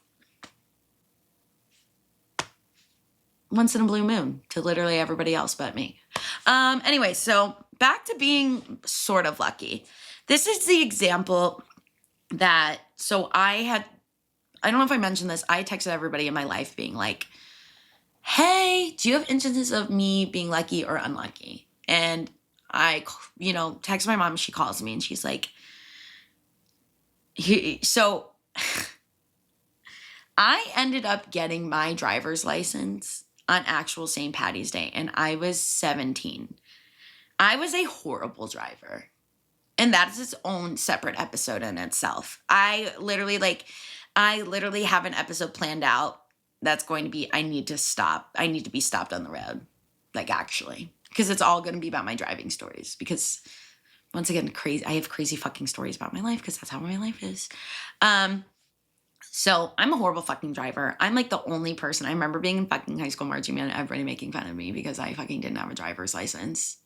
once in a blue moon to literally everybody else but me. Anyway, so back to being sort of lucky. This is the example that, so I don't know if I mentioned this, I texted everybody in my life being like, hey, do you have instances of me being lucky or unlucky? And I, text my mom, she calls me and she's like, so I ended up getting my driver's license on actual St. Patty's Day and I was 17. I was a horrible driver. And that is its own separate episode in itself. I literally have an episode planned out that's going to be, I need to be stopped on the road. Like actually. Because it's all going to be about my driving stories. Because once again, I have crazy fucking stories about my life because that's how my life is. So I'm a horrible fucking driver. I'm like the only person. I remember being in fucking high school marching band and everybody making fun of me because I fucking didn't have a driver's license.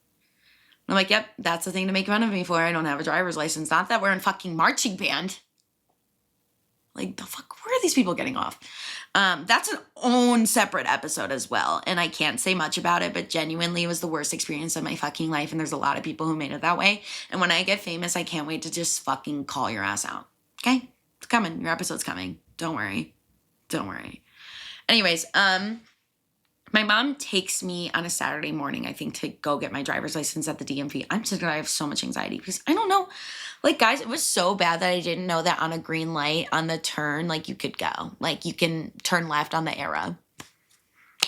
I'm like, yep, that's the thing to make fun of me for. I don't have a driver's license. Not that we're in fucking marching band. Like, the fuck, where are these people getting off? That's an own separate episode as well. And I can't say much about it, but genuinely it was the worst experience of my fucking life. And there's a lot of people who made it that way. And when I get famous, I can't wait to just fucking call your ass out. Okay? It's coming. Your episode's coming. Don't worry. Anyways, my mom takes me on a Saturday morning, I think, to go get my driver's license at the DMV. I'm sitting there, I have so much anxiety because I don't know. Like, guys, it was so bad that I didn't know that on a green light on the turn, like, you could go. Like, you can turn left on the arrow.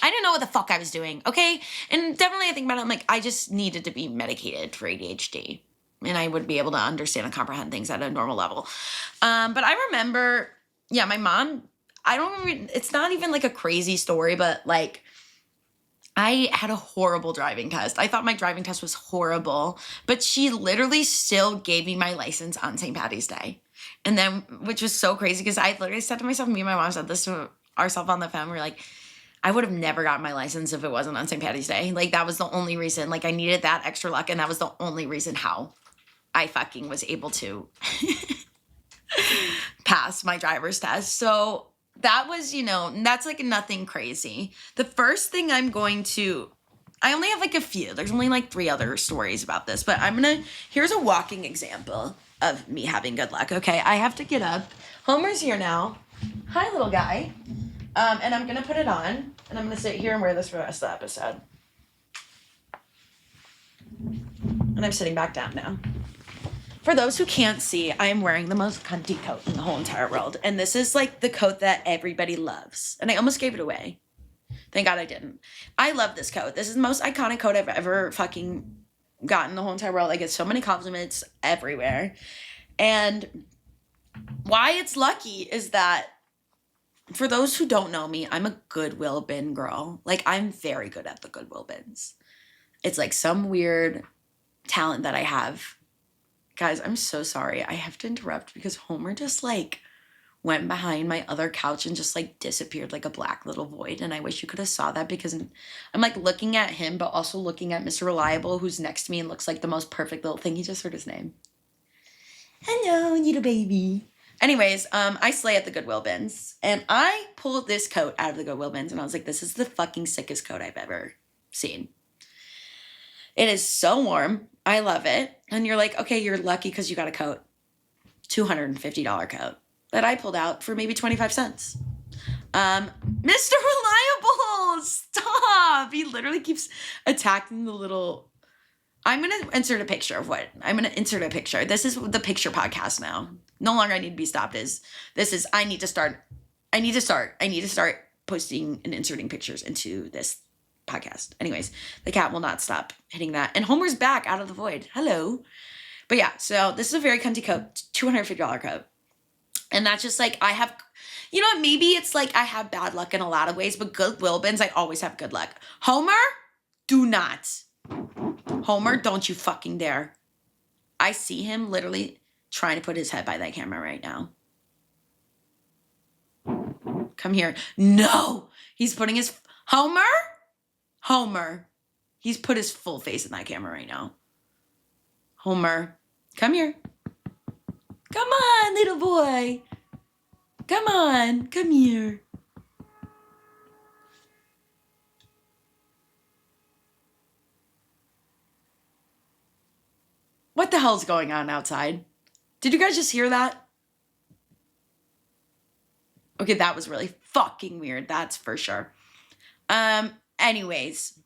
I didn't know what the fuck I was doing, okay? And definitely I think about it, I'm like, I just needed to be medicated for ADHD. And I would be able to understand and comprehend things at a normal level. But I remember, yeah, my mom, it's not even like a crazy story, but like, I had a horrible driving test. I thought my driving test was horrible, but she literally still gave me my license on St. Patty's Day. And then, which was so crazy because I literally said to myself, me and my mom said this to ourselves on the phone. We were like, I would have never gotten my license if it wasn't on St. Patty's Day. Like, that was the only reason. Like, I needed that extra luck, and that was the only reason how I fucking was able to pass my driver's test. So that was, that's like nothing crazy. The first thing I only have like a few. There's only like 3 other stories about this, but here's a walking example of me having good luck. Okay, I have to get up. Homer's here now. Hi, little guy. And I'm going to put it on, and I'm going to sit here and wear this for the rest of the episode. And I'm sitting back down now. For those who can't see, I am wearing the most cunty coat in the whole entire world. And this is like the coat that everybody loves. And I almost gave it away. Thank God I didn't. I love this coat. This is the most iconic coat I've ever fucking gotten in the whole entire world. I get so many compliments everywhere. And why it's lucky is that for those who don't know me, I'm a Goodwill bin girl. Like, I'm very good at the Goodwill bins. It's like some weird talent that I have. Guys, I'm so sorry. I have to interrupt because Homer just like went behind my other couch and just like disappeared like a black little void. And I wish you could have saw that because I'm like looking at him, but also looking at Mr. Reliable, who's next to me and looks like the most perfect little thing. He just heard his name. Hello, little baby. Anyways, I slay at the Goodwill bins. And I pulled this coat out of the Goodwill bins and I was like, this is the fucking sickest coat I've ever seen. It is so warm. I love it. And you're like, okay, you're lucky because you got a coat. $250 coat that I pulled out for maybe 25 cents. Mr. Reliable, stop. He literally keeps attacking the little... I'm going to insert a picture of what... I'm going to insert a picture. This is the picture podcast now. No longer I need to be stopped I need to start posting and inserting pictures into this podcast. Anyways, the cat will not stop hitting that. And Homer's back out of the void. Hello. But yeah, so this is a very cunty coat, $250 coat. And that's just like, I have, you know what, maybe it's like I have bad luck in a lot of ways, but Goodwill bins, I always have good luck. Homer, do not. Homer, don't you fucking dare. I see him literally trying to put his head by that camera right now. Come here. No, he's putting his, Homer, he's put his full face in that camera right now. Homer, come here. Come on, little boy. Come on, come here. What the hell's going on outside? Did you guys just hear that? Okay, that was really fucking weird. That's for sure. Anyways.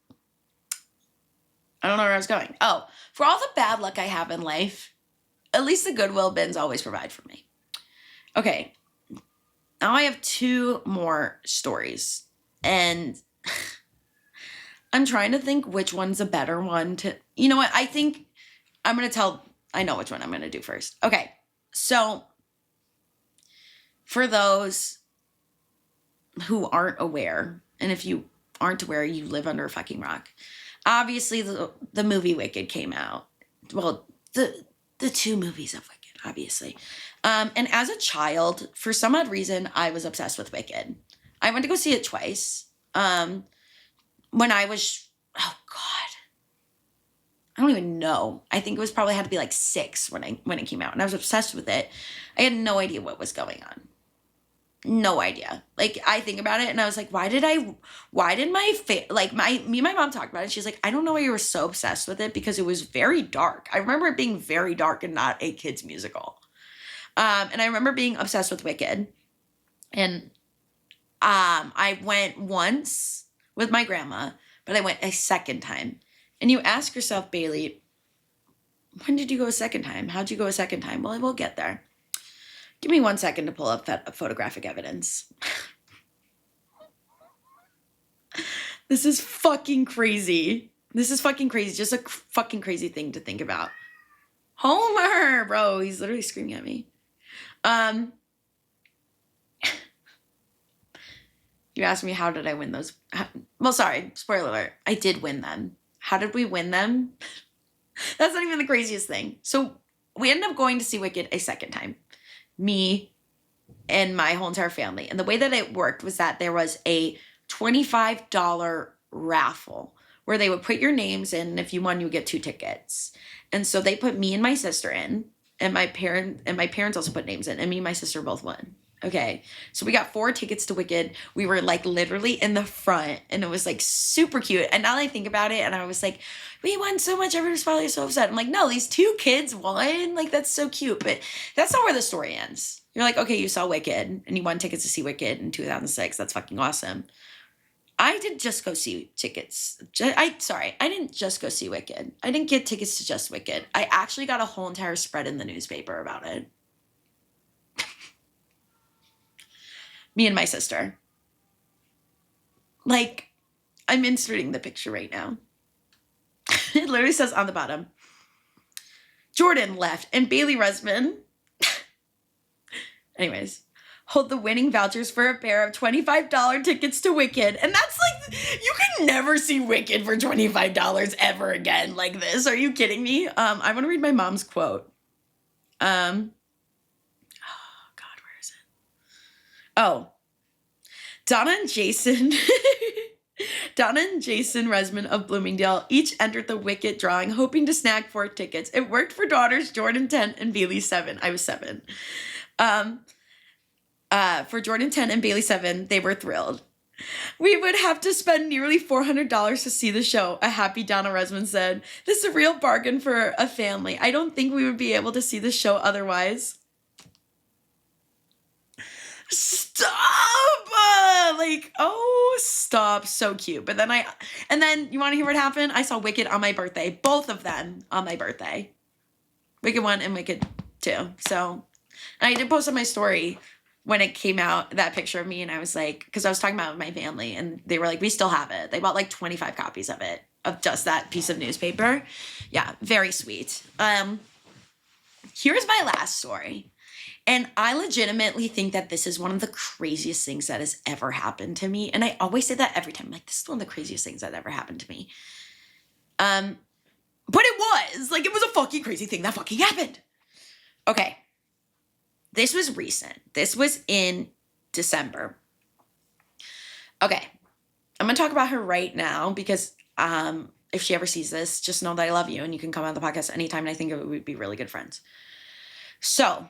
I don't know where I was going. Oh, for all the bad luck I have in life, at least the Goodwill bins always provide for me. Okay. Now I have 2 more stories. And I'm trying to think which one's a better one to... You know what? I think I'm going to tell... I know which one I'm going to do first. Okay. So, for those who aren't aware, and if you aren't aware, you live under a fucking rock. Obviously, the movie Wicked came out. Well, the 2 movies of Wicked, obviously. And as a child, for some odd reason, I was obsessed with Wicked. I went to go see it twice. When I was, oh God, I don't even know. I think it was probably had to be like 6 when it came out. And I was obsessed with it. I had no idea what was going on. No idea. Like, I think about it and I was like, why did my mom talked about it. She's like, I don't know why you were so obsessed with it because it was very dark. I remember it being very dark and not a kid's musical. And I remember being obsessed with Wicked. And I went once with my grandma, but I went a second time. And you ask yourself, Bailey, when did you go a second time? How'd you go a second time? Well, I will get there. Give me 1 second to pull up photographic evidence. This is fucking crazy. Just a fucking crazy thing to think about. Homer, bro, he's literally screaming at me. You asked me, how did I win those? Well, sorry, spoiler alert. I did win them. How did we win them? That's not even the craziest thing. So we ended up going to see Wicked a second time. Me and my whole entire family. And the way that it worked was that there was a $25 raffle where they would put your names in, and if you won, you would get 2 tickets. And so they put me and my sister in, and my parents also put names in, and me and my sister both won. Okay, so we got 4 tickets to Wicked. We were like literally in the front, and it was like super cute. And now that I think about it, and I was like, we won so much, everybody's probably so upset. I'm like, no, these 2 kids won. Like, that's so cute. But that's not where the story ends. You're like, okay, you saw Wicked, and you won tickets to see Wicked in 2006. That's fucking awesome. I didn't just go see tickets. I didn't just go see Wicked. I didn't get tickets to just Wicked. I actually got a whole entire spread in the newspaper about it. Me and my sister. Like, I'm inserting the picture right now. It literally says on the bottom, Jordan left and Bailey Resman, anyways, hold the winning vouchers for a pair of $25 tickets to Wicked. And that's like, you can never see Wicked for $25 ever again like this. Are you kidding me? I want to read my mom's quote. Oh, Donna and Jason Resman of Bloomingdale each entered the Wicked drawing, hoping to snag 4 tickets. It worked for daughters Jordan 10 and Bailey 7. I was 7. For Jordan 10 and Bailey 7, they were thrilled. We would have to spend nearly $400 to see the show, a happy Donna Resman said. This is a real bargain for a family. I don't think we would be able to see the show otherwise. Stop! like, oh, stop. So cute. But then you want to hear what happened? I saw Wicked on my birthday. Both of them on my birthday. Wicked 1 and Wicked 2. So, and I did post on my story when it came out, that picture of me, and I was like, because I was talking about it with my family, and they were like, we still have it. They bought like 25 copies of it, of just that piece of newspaper. Yeah, very sweet. Here's my last story. And I legitimately think that this is one of the craziest things that has ever happened to me. And I always say that every time. Like, this is one of the craziest things that ever happened to me. But it was. Like, it was a fucking crazy thing that fucking happened. Okay. This was recent. This was in December. Okay. I'm going to talk about her right now because if she ever sees this, just know that I love you and you can come on the podcast anytime, and I think it would be really good friends. So,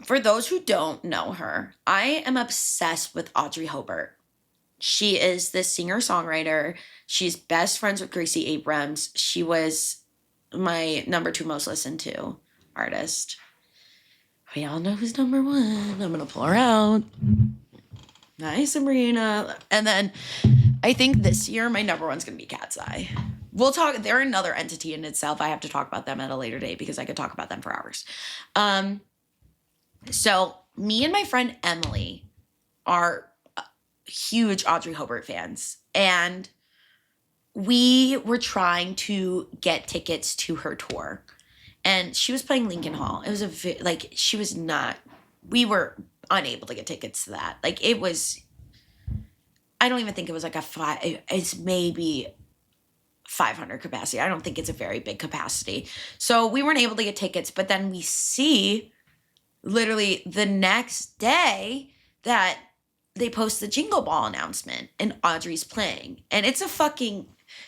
for those who don't know her, I am obsessed with Audrey Hobart. She is this singer-songwriter. She's best friends with Gracie Abrams. She was my number 2 most listened to artist. We all know who's number 1. I'm going to pull her out. Nice, Sabrina. And then I think this year my number 1's going to be Cat's Eye. We'll talk. They're another entity in itself. I have to talk about them at a later date because I could talk about them for hours. So me and my friend Emily are huge Audrey Hobart fans. And we were trying to get tickets to her tour. And she was playing Lincoln Hall. It was we were unable to get tickets to that. Like, it was, I don't even think it was like it's maybe 500 capacity. I don't think it's a very big capacity. So we weren't able to get tickets, but then we see literally the next day that they post the Jingle Ball announcement and Audrey's playing. And it's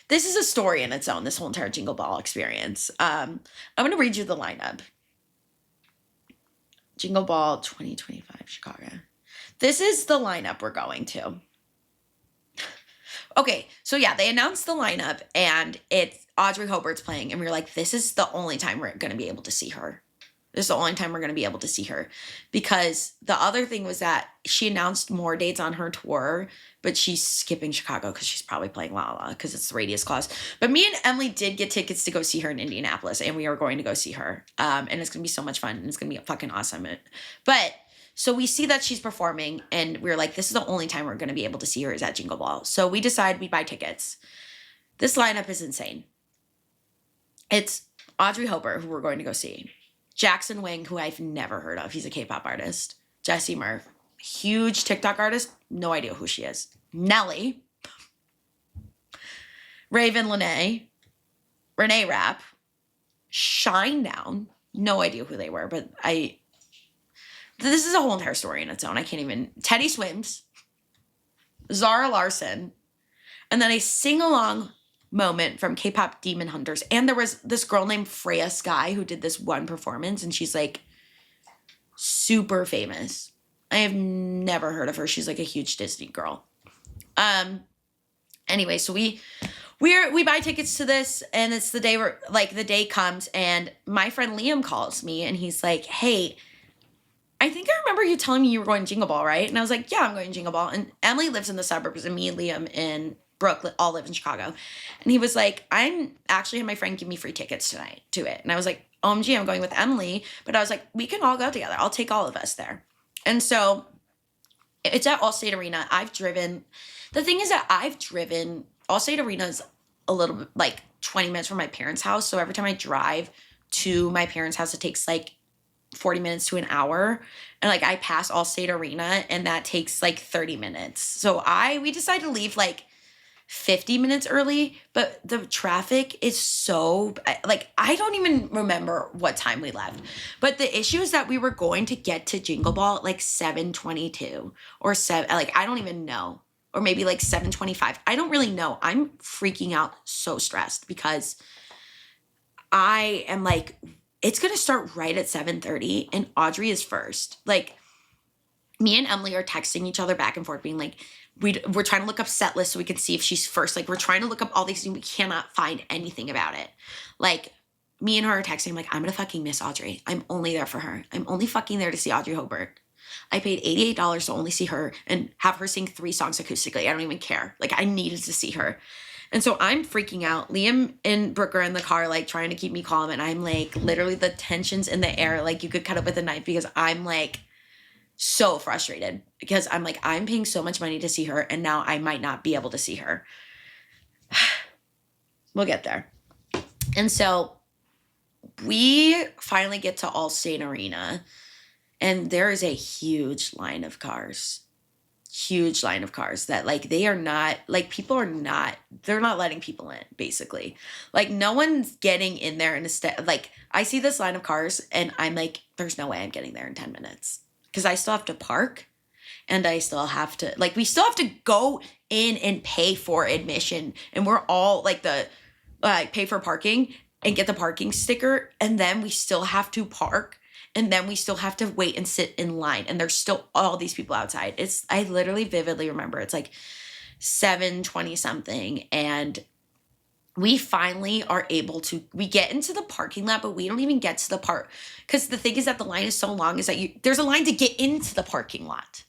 this is a story in its own, this whole entire Jingle Ball experience. I'm going to read you the lineup. Jingle Ball 2025 Chicago. This is the lineup we're going to. Okay, so yeah, they announced the lineup and it's Audrey Hobart's playing, and we were like, this is the only time we're going to be able to see her. This is the only time we're going to be able to see her. Because the other thing was that she announced more dates on her tour, but she's skipping Chicago because she's probably playing La La because it's the Radius Clause. But me and Emily did get tickets to go see her in Indianapolis, and we are going to go see her. And it's going to be so much fun, and it's going to be fucking awesome. But so we see that she's performing, and we're like, this is the only time we're going to be able to see her is at Jingle Ball. So we decide we buy tickets. This lineup is insane. It's Audrey Hobart, who we're going to go see. Jackson Wang, who I've never heard of. He's a K-pop artist. Jessie Murph, huge TikTok artist. No idea who she is. Nelly. Raven Lenae. Renee Rapp. Shinedown. No idea who they were, but this is a whole entire story in its own. I can't even. Teddy Swims. Zara Larson. And then a sing-along moment from K-pop Demon Hunters. And there was this girl named Freya Sky who did this one performance, and she's like super famous. I have never heard of her. She's like a huge Disney girl. Anyway, so we buy tickets to this, and it's the day where the day comes, and my friend Liam calls me, and he's like, hey, I think I remember you telling me you were going to Jingle Ball, right? And I was like, yeah, I'm going to Jingle Ball. And Emily lives in the suburbs, and me, Liam, and Brooke all live in Chicago. And he was like, I'm actually had my friend give me free tickets tonight to it. And I was like, OMG, I'm going with Emily. But I was like, we can all go together. I'll take all of us there. And so it's at Allstate Arena. The thing is that Allstate Arena is a little bit 20 minutes from my parents' house. So every time I drive to my parents' house, it takes 40 minutes to an hour. And I pass Allstate Arena, and that takes 30 minutes. So we decided to leave 50 minutes early, but the traffic is so, I don't even remember what time we left. But the issue is that we were going to get to Jingle Ball at 7:22 or 7, I don't even know. Or maybe 7:25. I don't really know. I'm freaking out, so stressed, because I am it's going to start right at 7:30, and Audrey is first. Me and Emily are texting each other back and forth being we're trying to look up set lists so we can see if she's first. We're trying to look up all these things. We cannot find anything about it. Me and her are texting. I'm going to fucking miss Audrey. I'm only there for her. I'm only fucking there to see Audrey Hobart. I paid $88 to only see her and have her sing 3 songs acoustically. I don't even care. Like, I needed to see her. And so I'm freaking out. Liam and Brooke are in the car, like, trying to keep me calm. And I'm, like, literally the tension's in the air. Like, you could cut it with a knife because I'm, like, so frustrated. Because I'm, like, I'm paying so much money to see her. And now I might not be able to see her. We'll get there. And so we finally get to Allstate Arena. And there is a huge line of cars. Huge line of cars that, like, they are not, like, people are not, they're not letting people in, basically. Like, no one's getting in there in a like, I see this line of cars and I'm like, there's no way I'm getting there in 10 minutes. Because I still have to park and I still have to, like, we still have to go in and pay for admission. And we're all, like, pay for parking and get the parking sticker. And then we still have to park. And then we still have to wait and sit in line. And there's still all these people outside. I literally vividly remember it's like 7:20 something. And we finally are able to, we get into the parking lot, but we don't even get to the park. Because the thing is that the line is so long is that there's a line to get into the parking lot.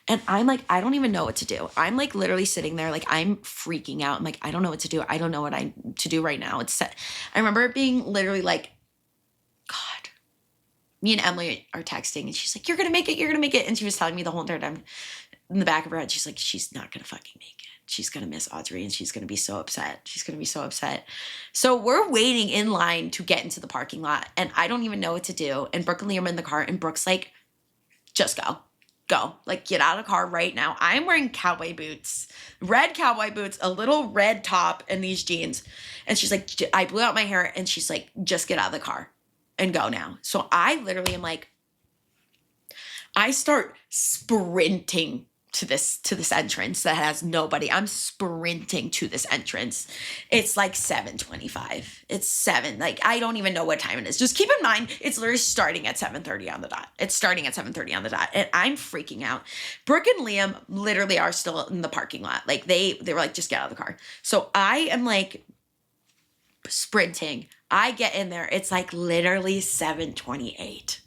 And I'm like, I don't even know what to do. I'm like literally sitting there, like I'm freaking out. I'm like, I don't know what to do. I don't know what to do right now. I remember it being literally like, God. Me and Emily are texting and she's like, you're going to make it. You're going to make it. And she was telling me the whole entire time in the back of her head, she's like, she's not going to fucking make it. She's going to miss Audrey and she's going to be so upset. She's going to be so upset. So we're waiting in line to get into the parking lot and I don't even know what to do. And Brooke and Liam are in the car and Brooke's like, just go. Go. Like, get out of the car right now. I'm wearing cowboy boots, red cowboy boots, a little red top and these jeans. And she's like, I blew out my hair and she's like, just get out of the car. And go now. So I literally am like, I start sprinting to this entrance that has nobody. I'm sprinting to this entrance. It's like 7:25. It's 7. Like, I don't even know what time it is. Just keep in mind, it's literally starting at 7:30 on the dot. It's starting at 7:30 on the dot. And I'm freaking out. Brooke and Liam literally are still in the parking lot. Like, they were like, just get out of the car. So I am like sprinting. I get in there. It's like literally 7:28.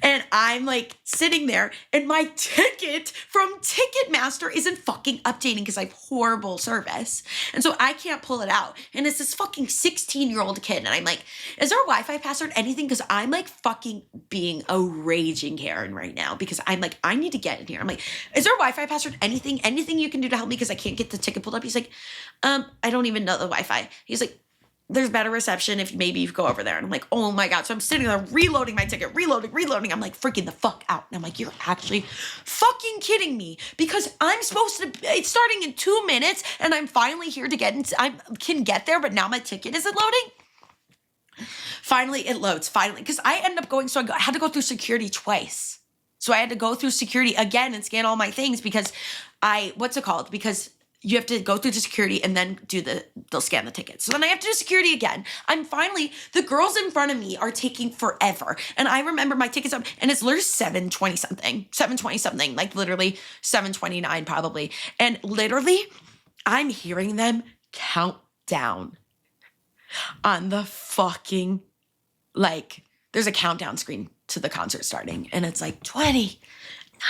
And I'm like sitting there and my ticket from Ticketmaster isn't fucking updating because I have horrible service. And so I can't pull it out. And it's this fucking 16-year-old kid. And I'm like, is there a Wi-Fi password? Anything? Because I'm like fucking being a raging Karen right now because I'm like, I need to get in here. I'm like, is there a Wi-Fi password? Anything you can do to help me because I can't get the ticket pulled up? He's like, I don't even know the Wi-Fi. He's like, there's better reception if maybe you go over there. And I'm like, oh my God. So I'm sitting there reloading my ticket, reloading. I'm like freaking the fuck out. And I'm like, you're actually fucking kidding me because I'm supposed to, it's starting in 2 minutes and I'm finally here to get into, I can get there, but now my ticket isn't loading. Finally, it loads, because I ended up going, so I had to go through security twice. So I had to go through security again and scan all my things because because you have to go through the security and then they'll scan the ticket. So then I have to do security again. The girls in front of me are taking forever. And I remember my ticket's up and it's literally 7:20 something, like literally 7:29 probably. And literally I'm hearing them count down on the fucking, like, there's a countdown screen to the concert starting and it's like 20,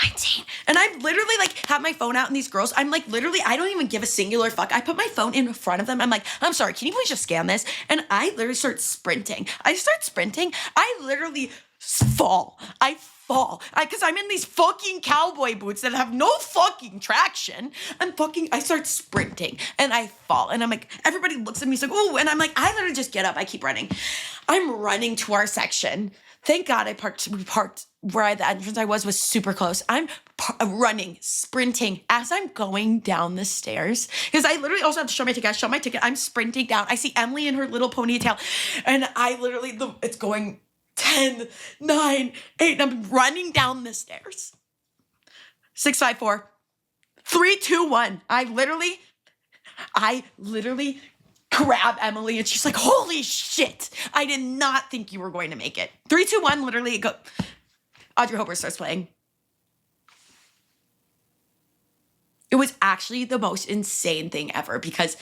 19. And I'm literally like have my phone out and these girls, I'm like literally, I don't even give a singular fuck. I put my phone in front of them. I'm like, I'm sorry, can you please just scan this? And I literally start sprinting. I literally fall. Because I'm in these fucking cowboy boots that have no fucking traction. I start sprinting and I fall. And I'm like, everybody looks at me, like, oh, and I'm like, I literally just get up. I keep running. I'm running to our section. Thank God we parked where the entrance I was super close. I'm running, sprinting as I'm going down the stairs. Because I literally also have to show my ticket. I'm sprinting down. I see Emily in her little ponytail. And I literally, it's going 10, 9, 8. And I'm running down the stairs. 6, 5, 4, 3, 2, 1. I literally grab Emily and she's like, holy shit, I did not think you were going to make it. 3, 2, 1, literally go. Audrey Hopper starts playing. It was actually the most insane thing ever because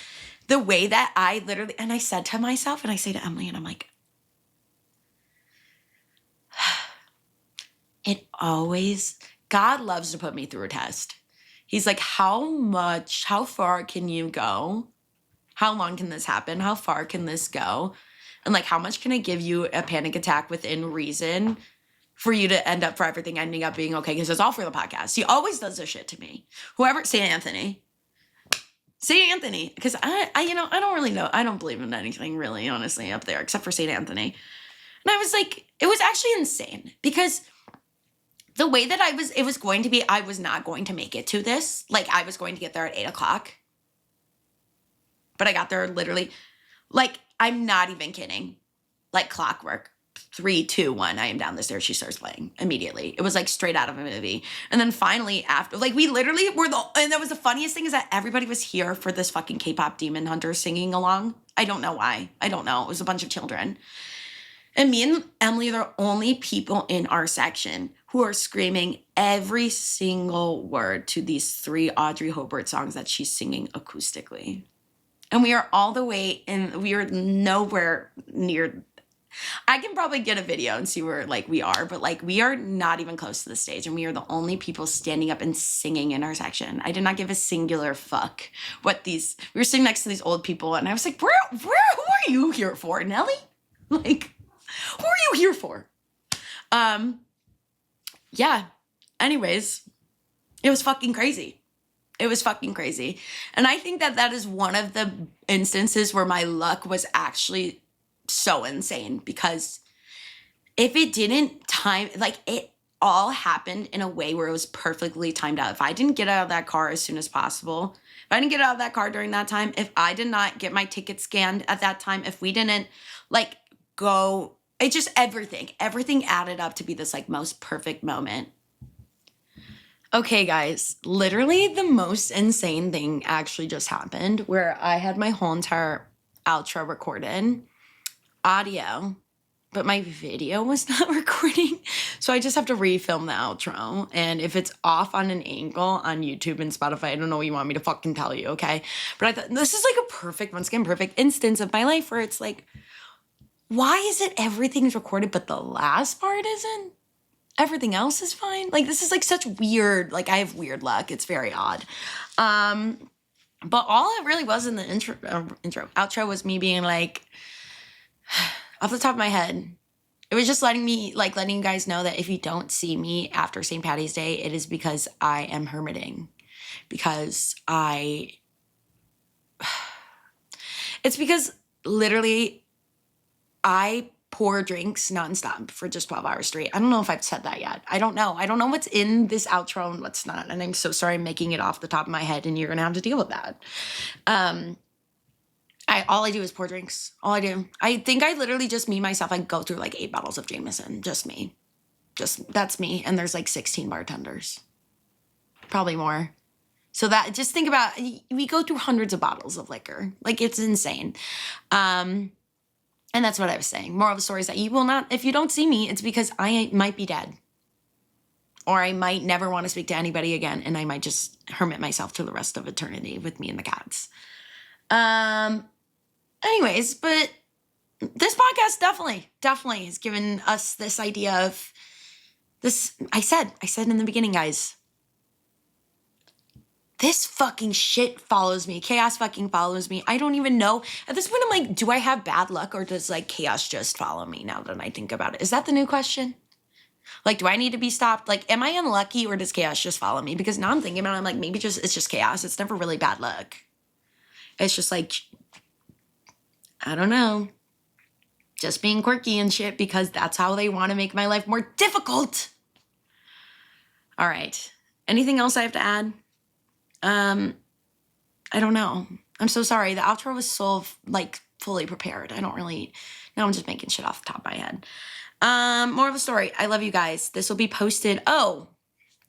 the way that I literally, and I said to myself and I say to Emily and I'm like, God loves to put me through a test. He's like, how far can you go? How long can this happen? How far can this go? And like, how much can I give you a panic attack within reason for you to end up for everything ending up being okay? Because it's all for the podcast. He always does this shit to me. St. Anthony. Because I don't really know. I don't believe in anything really, honestly, up there, except for St. Anthony. And I was like, it was actually insane because the way that it was going to be, I was not going to make it to this. Like, I was going to get there at 8:00. But I got there literally, like, I'm not even kidding. Like clockwork. 3, 2, 1, I am down the stairs. She starts playing immediately. It was like straight out of a movie. And then finally after, like, we literally were and that was the funniest thing is that everybody was here for this fucking K-pop Demon Hunter singing along. I don't know why. I don't know. It was a bunch of children. And me and Emily are the only people in our section who are screaming every single word to these 3 Audrey Hobart songs that she's singing acoustically. And we are all the way in, we are nowhere near, I can probably get a video and see where like we are, but like we are not even close to the stage and we are the only people standing up and singing in our section. I did not give a singular fuck what we were sitting next to these old people and I was like, who are you here for, Nelly? Like, who are you here for? Yeah. Anyways, it was fucking crazy. It was fucking crazy. And I think that is one of the instances where my luck was actually so insane because if it didn't it all happened in a way where it was perfectly timed out. If I didn't get out of that car as soon as possible, if I didn't get out of that car during that time, if I did not get my ticket scanned at that time, if we didn't like go, it just everything added up to be this like most perfect moment. Okay, guys, literally the most insane thing actually just happened where I had my whole entire outro recorded, audio, but my video was not recording. So I just have to refilm the outro. And if it's off on an angle on YouTube and Spotify, I don't know what you want me to fucking tell you, okay? But I thought this is like a perfect instance of my life where it's like, why is it everything's recorded but the last part isn't? Everything else is fine. Like, this is like such weird, like I have weird luck. It's very odd. But all it really was in the outro was me being like, off the top of my head, it was just letting you guys know that if you don't see me after St. Patty's Day, it is because I am hermiting. It's because literally I pour drinks nonstop for just 12 hours straight. I don't know if I've said that yet. I don't know. I don't know what's in this outro and what's not. And I'm so sorry I'm making it off the top of my head and you're going to have to deal with that. All I do is pour drinks. All I do. I think I literally just myself, I go through like 8 bottles of Jameson. Just me. That's me. And there's like 16 bartenders. Probably more. So that, just think about, we go through hundreds of bottles of liquor. Like, it's insane. And that's what I was saying. Moral of the story is that you will not, if you don't see me, it's because I might be dead. Or I might never want to speak to anybody again. And I might just hermit myself to the rest of eternity with me and the cats. Anyways, but this podcast definitely has given us this idea of this. I said in the beginning, guys, this fucking shit follows me. Chaos fucking follows me. I don't even know. At this point, I'm like, do I have bad luck or does like chaos just follow me now that I think about it? Is that the new question? Like, do I need to be stopped? Like, am I unlucky or does chaos just follow me? Because now I'm thinking about it, I'm like, maybe it's just chaos. It's never really bad luck. It's just like, I don't know. Just being quirky and shit because that's how they want to make my life more difficult. All right. Anything else I have to add? I don't know. I'm so sorry. The outro was so like fully prepared. Now I'm just making shit off the top of my head. More of a story. I love you guys. This will be posted. Oh,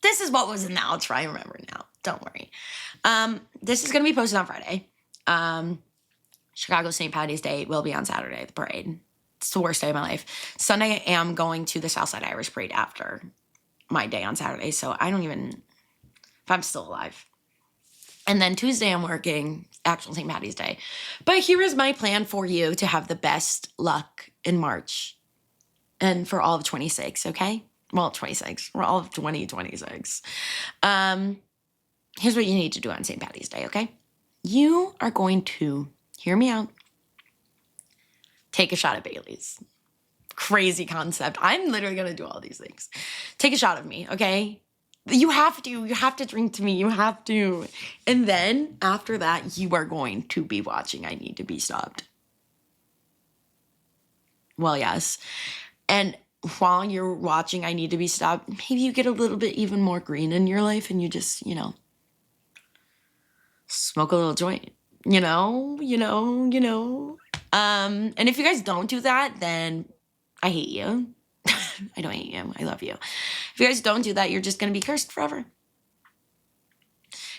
this is what was in the outro. I remember now. Don't worry. This is going to be posted on Friday. Chicago St. Patty's Day will be on Saturday, the parade. It's the worst day of my life. Sunday, I am going to the Southside Irish Parade after my day on Saturday. So I don't even, if I'm still alive. And then Tuesday, I'm working actual St. Patty's Day. But here is my plan for you to have the best luck in March and for all of 26, okay? Well, 26. We're all of 2026. Here's what you need to do on St. Patty's Day, okay? You are going to, hear me out, take a shot of Bailey's. Crazy concept. I'm literally going to do all these things. Take a shot of me, okay? You have to drink to me. You have to. And then after that, you are going to be watching I Need to Be Stopped. Well, yes. And while you're watching I Need to Be Stopped, maybe you get a little bit even more green in your life and you just, smoke a little joint. And if you guys don't do that, then I hate you. I don't hate you. I love you. If you guys don't do that, you're just going to be cursed forever.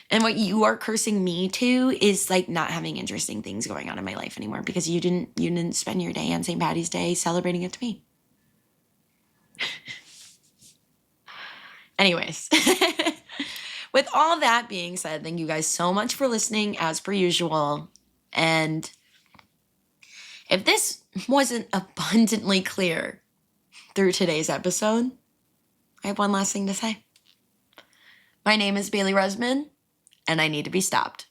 And what you are cursing me to is like not having interesting things going on in my life anymore because you didn't spend your day on St. Patty's Day celebrating it to me. Anyways, with all that being said, thank you guys so much for listening as per usual. And if this wasn't abundantly clear through today's episode, I have one last thing to say. My name is Bailey Resman, and I need to be stopped.